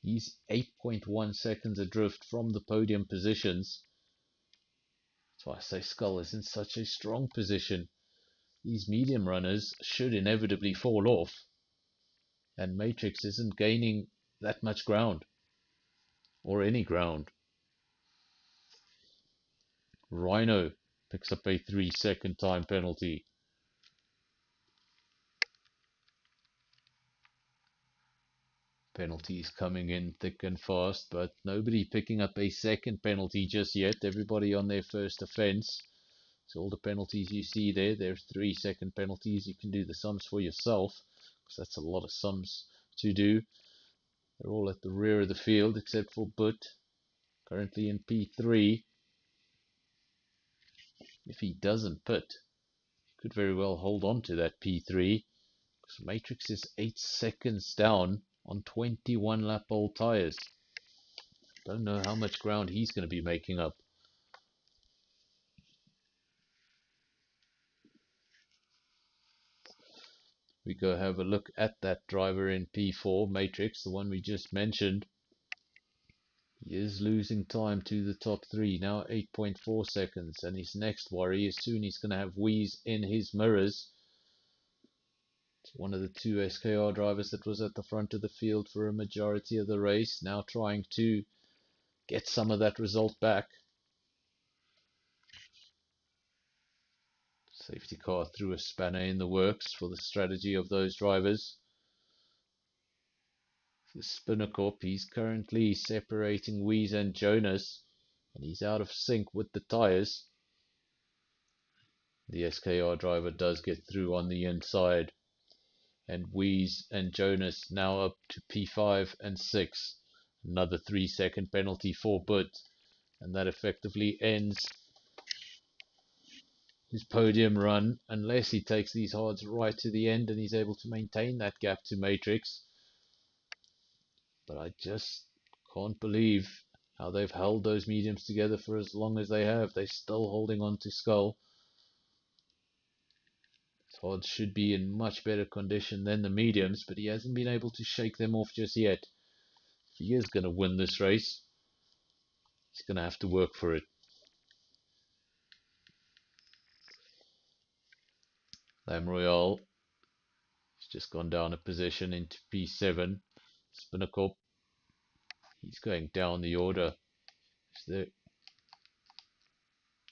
He's 8.1 seconds adrift from the podium positions. That's why I say Skull is in such a strong position. These medium runners should inevitably fall off, and Matrix isn't gaining that much ground, or any ground. Rhino picks up a 3-second time penalty. Penalties coming in thick and fast, but nobody picking up a second penalty just yet. Everybody on their first offense. So all the penalties you see there, there's 3-second penalties. You can do the sums for yourself, because that's a lot of sums to do. They're all at the rear of the field, except for Butt, currently in P3. If he doesn't pit, he could very well hold on to that P3, because Matrix is 8 seconds down on 21 lap old tires. Don't know how much ground he's going to be making up. We go have a look at that driver in P4, Matrix, the one we just mentioned. He is losing time to the top 3, now 8.4 seconds, and his next worry is soon he's going to have Wheeze in his mirrors. It's one of the 2 SKR drivers that was at the front of the field for a majority of the race, now trying to get some of that result back. Safety car threw a spanner in the works for the strategy of those drivers. The Spinner Corp, he's currently separating Wheeze and Jonas, and he's out of sync with the tires. The SKR driver does get through on the inside, and Wheeze and Jonas now up to P5 and 6. Another 3-second penalty for Butt, and that effectively ends his podium run, unless he takes these hards right to the end and he's able to maintain that gap to Matrix. But I just can't believe how they've held those mediums together for as long as they have. They're still holding on to Skull. His hards should be in much better condition than the mediums, but he hasn't been able to shake them off just yet. If he is going to win this race, he's going to have to work for it. Lamb Royale has just gone down a position into P7. Spinnacorp, he's going down the order.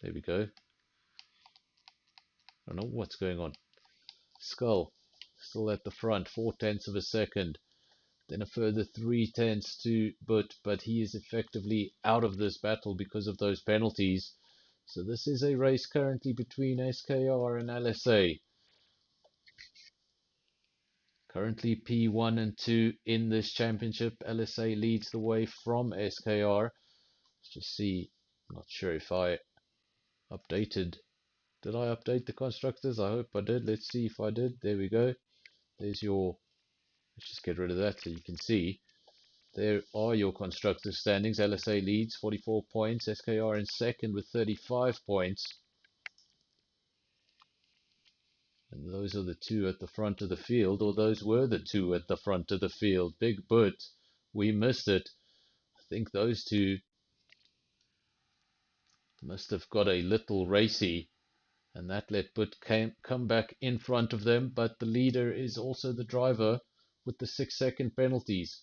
There we go. I don't know what's going on. Skull still at the front, 4/10 of a second. Then a further 3/10 to but he is effectively out of this battle because of those penalties. So this is a race currently between SKR and LSA. Currently P1 and 2 in this championship. LSA leads the way from SKR. Let's just see. I'm not sure if I updated. Did I update the constructors? I hope I did. Let's see if I did. There we go. There's your. Let's just get rid of that so you can see. There are your constructor standings. LSA leads 44 points. SKR in second with 35 points. And those are the two at the front of the field, or those were the two at the front of the field. Big Butt, we missed it. I think those two must have got a little racy, and that let Butt come back in front of them. But the leader is also the driver with the 6-second penalties.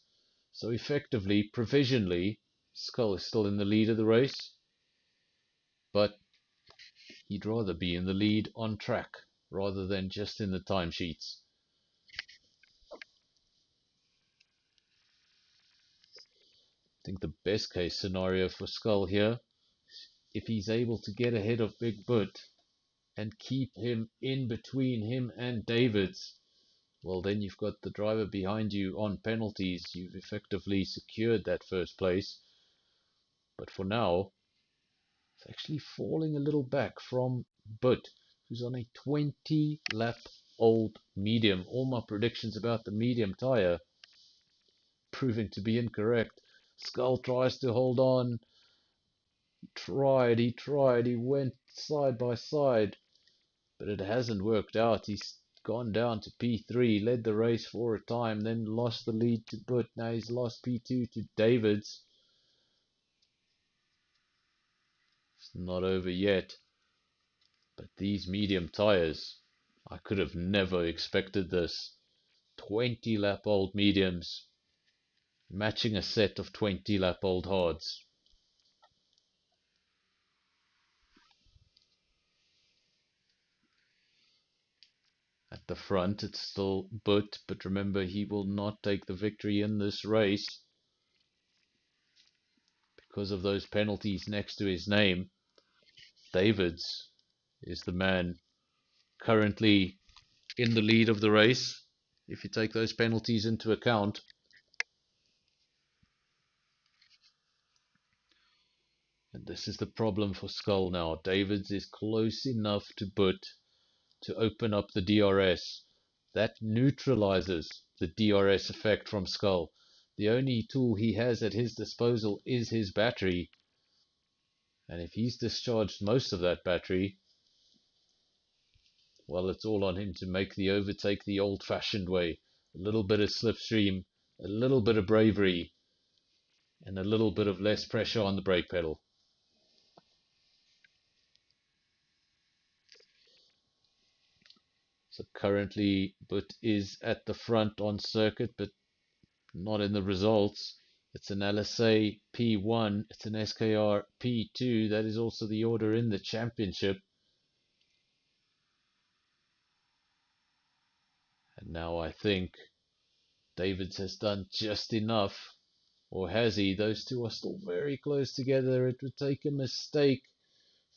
So effectively, provisionally, Skull is still in the lead of the race, but he'd rather be in the lead on track rather than just in the timesheets. I think the best case scenario for Skull here, if he's able to get ahead of Big Butt and keep him in between him and Davids, well, then you've got the driver behind you on penalties. You've effectively secured that first place. But for now, it's actually falling a little back from Butt, who's on a 20 lap old medium. All my predictions about the medium tyre proving to be incorrect. Skull tries to hold on. He went side by side, but it hasn't worked out. He's gone down to P3, led the race for a time, then lost the lead to Butt. Now he's lost P2 to Davids. It's not over yet. But these medium tyres, I could have never expected this. 20 lap old mediums matching a set of 20 lap old hards. At the front it's still Butt, but remember he will not take the victory in this race because of those penalties next to his name. Davids is the man currently in the lead of the race if you take those penalties into account. And this is the problem for Skull now. Davids is close enough to Butt to open up the DRS. That neutralizes the DRS effect from Skull. The only tool he has at his disposal is his battery. And if he's discharged most of that battery, well, it's all on him to make the overtake the old-fashioned way. A little bit of slipstream, a little bit of bravery, and a little bit of less pressure on the brake pedal. So currently, Butt is at the front on circuit, but not in the results. It's an LSA P1, it's an SKR P2. That is also the order in the championship. And now I think Davids has done just enough. Or has he? Those two are still very close together. It would take a mistake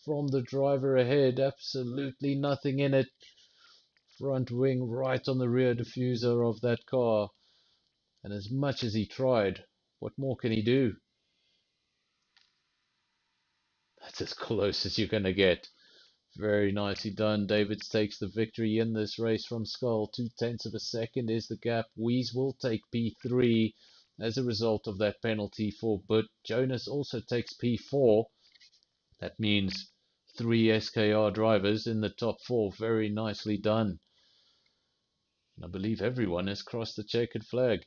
from the driver ahead. Absolutely nothing in it. Front wing right on the rear diffuser of that car. And as much as he tried, what more can he do? That's as close as you're going to get. Very nicely done. Davids takes the victory in this race from Skull. 2/10 of a second is the gap. Weeze will take P3 as a result of that penalty for Butt. Jonas also takes P4. That means 3 SKR drivers in the top 4. Very nicely done. And I believe everyone has crossed the checkered flag.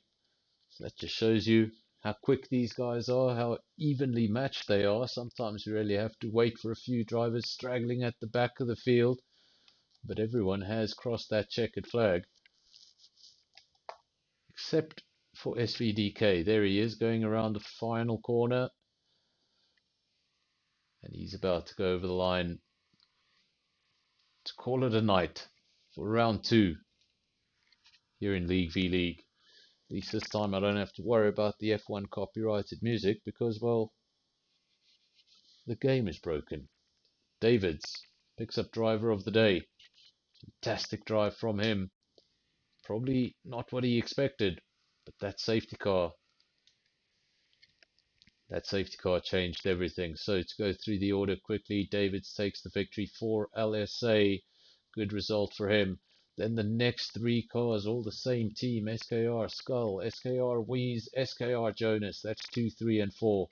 So that just shows you how quick these guys are, how evenly matched they are. Sometimes you really have to wait for a few drivers straggling at the back of the field, but everyone has crossed that checkered flag. Except for SVDK. There he is going around the final corner. And he's about to go over the line to call it a night for round 2 here in League v League. At least this time I don't have to worry about the F1 copyrighted music because, well, the game is broken. Davids picks up driver of the day. Fantastic drive from him. Probably not what he expected, but that safety car changed everything. So to go through the order quickly, Davids takes the victory for LSA. Good result for him. Then the next 3 cars, all the same team. SKR Skull, SKR Wheeze, SKR Jonas. That's 2, 3 and 4.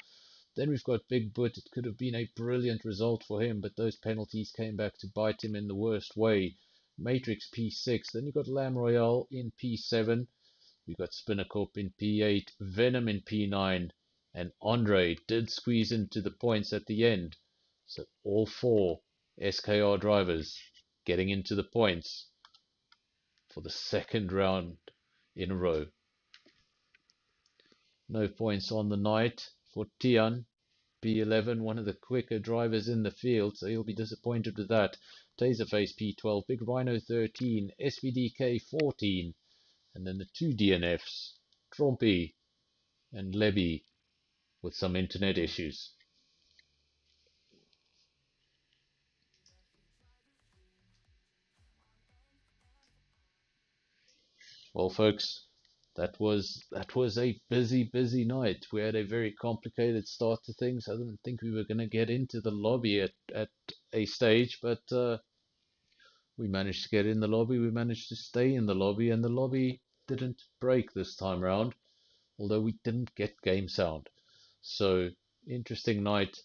Then we've got Big Boot. It could have been a brilliant result for him, but those penalties came back to bite him in the worst way. Matrix P6. Then you've got Lam Royale in P7. We've got Spinnercorp in P8. Venom in P9. And Andre did squeeze into the points at the end. So all 4 SKR drivers getting into the points for the second round in a row. No points on the night for Tian. P11, one of the quicker drivers in the field, so he'll be disappointed with that. Taserface P12, Big Rhino 13, SVDK 14, and then the 2 DNFs, Trompy and Lebby, with some internet issues. Well, folks, that was a busy night. We had a very complicated start to things. I didn't think we were going to get into the lobby at a stage, but we managed to get in the lobby. We managed to stay in the lobby, and the lobby didn't break this time round, although we didn't get game sound. So, interesting night.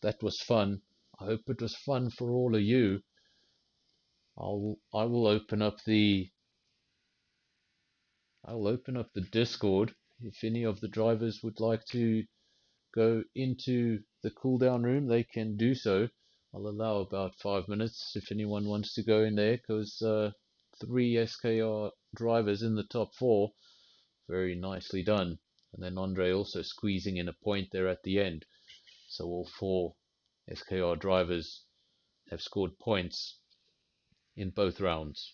That was fun. I hope it was fun for all of you. I will open up the Discord if any of the drivers would like to go into the cooldown room. They can do so. I'll allow about 5 minutes if anyone wants to go in there, because 3 SKR drivers in the top 4. Very nicely done. And then Andre also squeezing in a point there at the end. So all 4 SKR drivers have scored points in both rounds.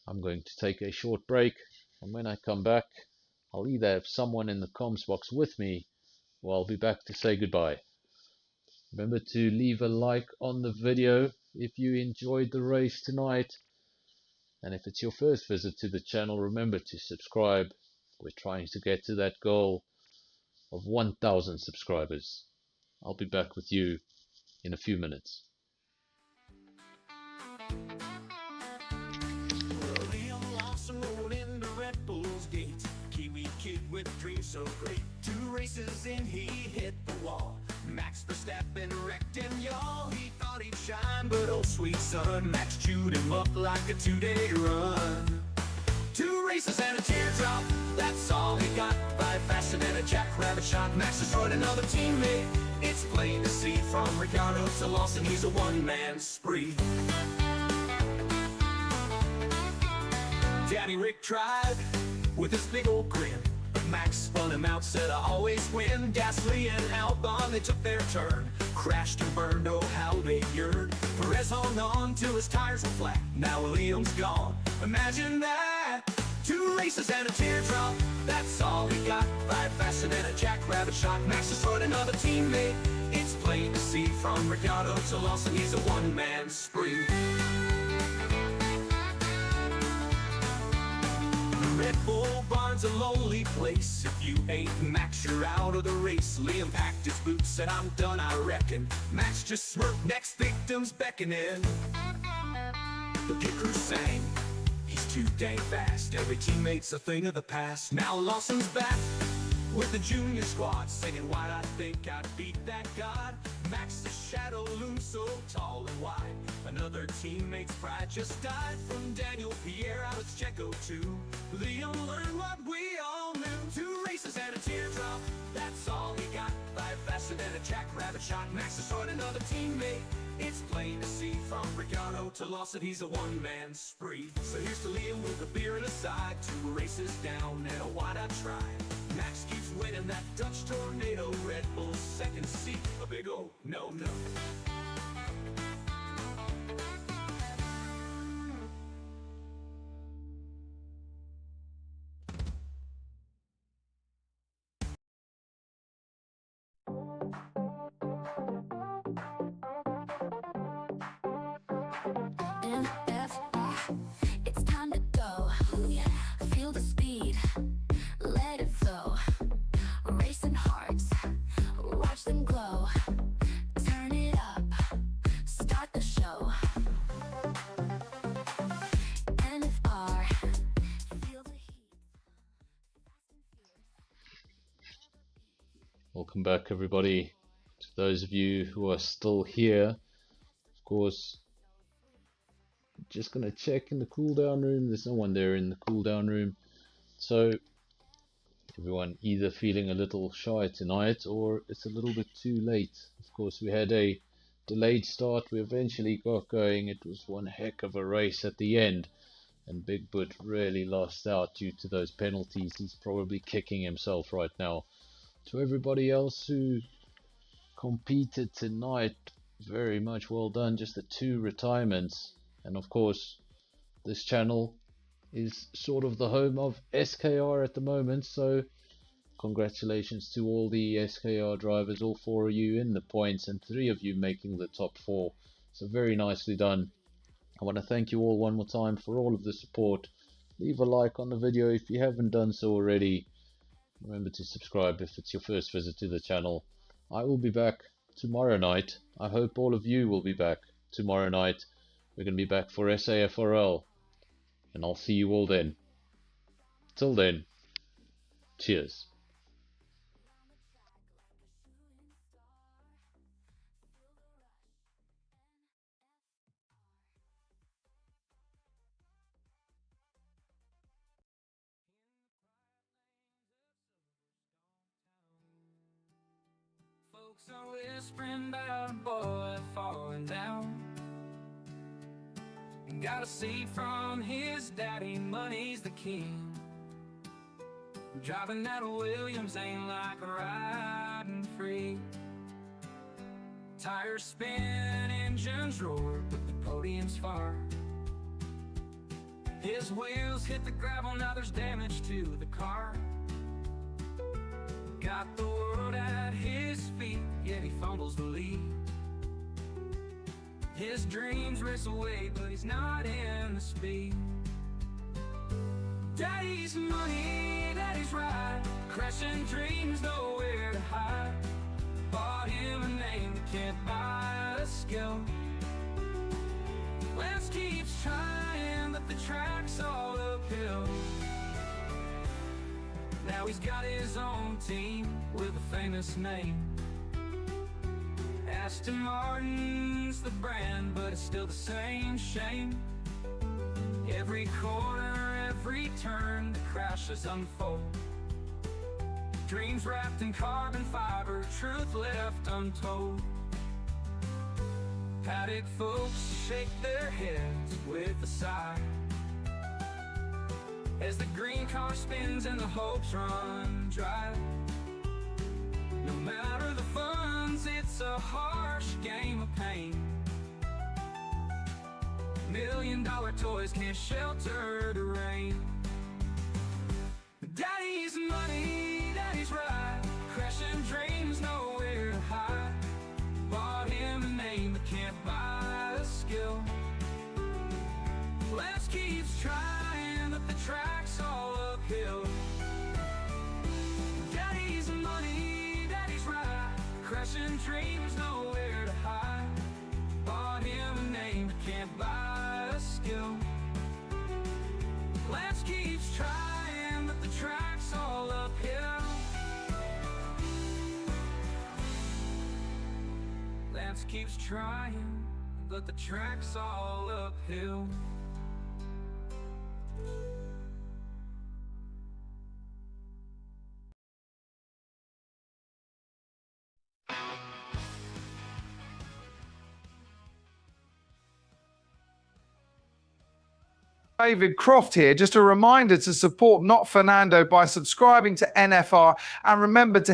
I'm going to take a short break, and when I come back, I'll either have someone in the comms box with me, or I'll be back to say goodbye. Remember to leave a like on the video if you enjoyed the race tonight. And if it's your first visit to the channel, remember to subscribe. We're trying to get to that goal of 1,000 subscribers. I'll be back with you in a few minutes. Liam Lawson rode into Red Bull's gate. Kiwi kid with dreams so great. 2 races in, he hit the wall. Max Verstappen wrecked him, y'all. He thought he'd shine, but oh sweet son, Max chewed him up like a 2-day run. 2 races and a teardrop, that's all he got. 5 faster than a jackrabbit shot. Max destroyed another teammate. It's plain to see from Ricciardo to Lawson, he's a one-man spree. Daddy Rick tried with his big old grin, but Max spun him out, said I always win. Gasly and Albon, they took their turn, crashed and burned, oh how they yearned. Perez hung on till his tires were flat, now Liam's gone, imagine that. 2 races and a teardrop, that's all he got. 5 faster than a jackrabbit shot. Max destroyed another teammate. It's plain to see from Ricciardo to Lawson, he's a one-man spree. Red Bull barn's a lonely place. If you ain't Max, you're out of the race. Liam packed his boots, said I'm done, I reckon. Max just smirked, next victim's beckoning. The pit crew sang, he's too dang fast. Every teammate's a thing of the past. Now Lawson's back with the junior squad, singing why'd I think I'd beat that god. Max the shadow looms so tall and wide. Another teammate's pride just died. From Daniel Pierre out of Checo too. Liam learned what we all knew. 2 races and a teardrop, that's all he got. 5 faster than a jackrabbit shot. Max destroyed another teammate. It's plain to see from Ricciardo to Lawson, he's a one-man spree. So here's to Liam with a beer and a side. 2 races down and a wide-eyed try. Max keeps winning in that Dutch tornado, Red Bull's second seat, a big oh no. NFR, it's time to go. Feel the speed, let it flow. Racing hearts, watch them glow. Turn it up, start the show. NFR, feel the heat. Welcome back, everybody. To those of you who are still here, of course, just gonna check in the cooldown room. There's no one there in the cooldown room, so everyone either feeling a little shy tonight or it's a little bit too late. Of course, we had a delayed start. We eventually got going. It was one heck of a race at the end, and Big Boot really lost out due to those penalties. He's probably kicking himself right now. To everybody else who competed tonight, very much well done. Just the 2 retirements. And of course, this channel is sort of the home of SKR at the moment, so congratulations to all the SKR drivers, all 4 of you in the points and 3 of you making the top 4. So very nicely done. I want to thank you all one more time for all of the support. Leave a like on the video if you haven't done so already. Remember to subscribe if it's your first visit to the channel. I will be back tomorrow night. I hope all of you will be back tomorrow night. We're going to be back for SAFRL, and I'll see you all then. Till then, cheers. Folks are whispering about a boy falling down. Got a seat from his daddy, money's the king. Driving that Williams ain't like riding free. Tires spin, engines roar, but the podium's far. His wheels hit the gravel, now there's damage to the car. Got the world at his feet, yet he fumbles the lead. His dreams race away, but he's not in the speed. Daddy's money, daddy's ride, crashing dreams, nowhere to hide. Bought him a name that can't buy a skill. Lance keeps trying, but the track's all uphill. Now he's got his own team with a famous name. Aston Martin's the brand, but it's still the same shame. Every corner, every turn, the crashes unfold. Dreams wrapped in carbon fiber, truth left untold. Paddock folks shake their heads with a sigh as the green car spins and the hopes run dry. No matter the funds, it's a harsh game of pain. $1 million toys can't shelter the rain. Daddy's money, daddy's ride, crashing dreams, nowhere to hide. Bought him a name but can't buy a skill. Lance keeps trying, but the track's all uphill. Daddy's money, daddy's ride, crashing dreams, nowhere to hide. Bought him a name but can't buy a skill. Lance keeps trying, but the track's all uphill. Lance keeps trying, but the track's all uphill. David Croft here. Just a reminder to support Not Fernando by subscribing to NFR, and remember to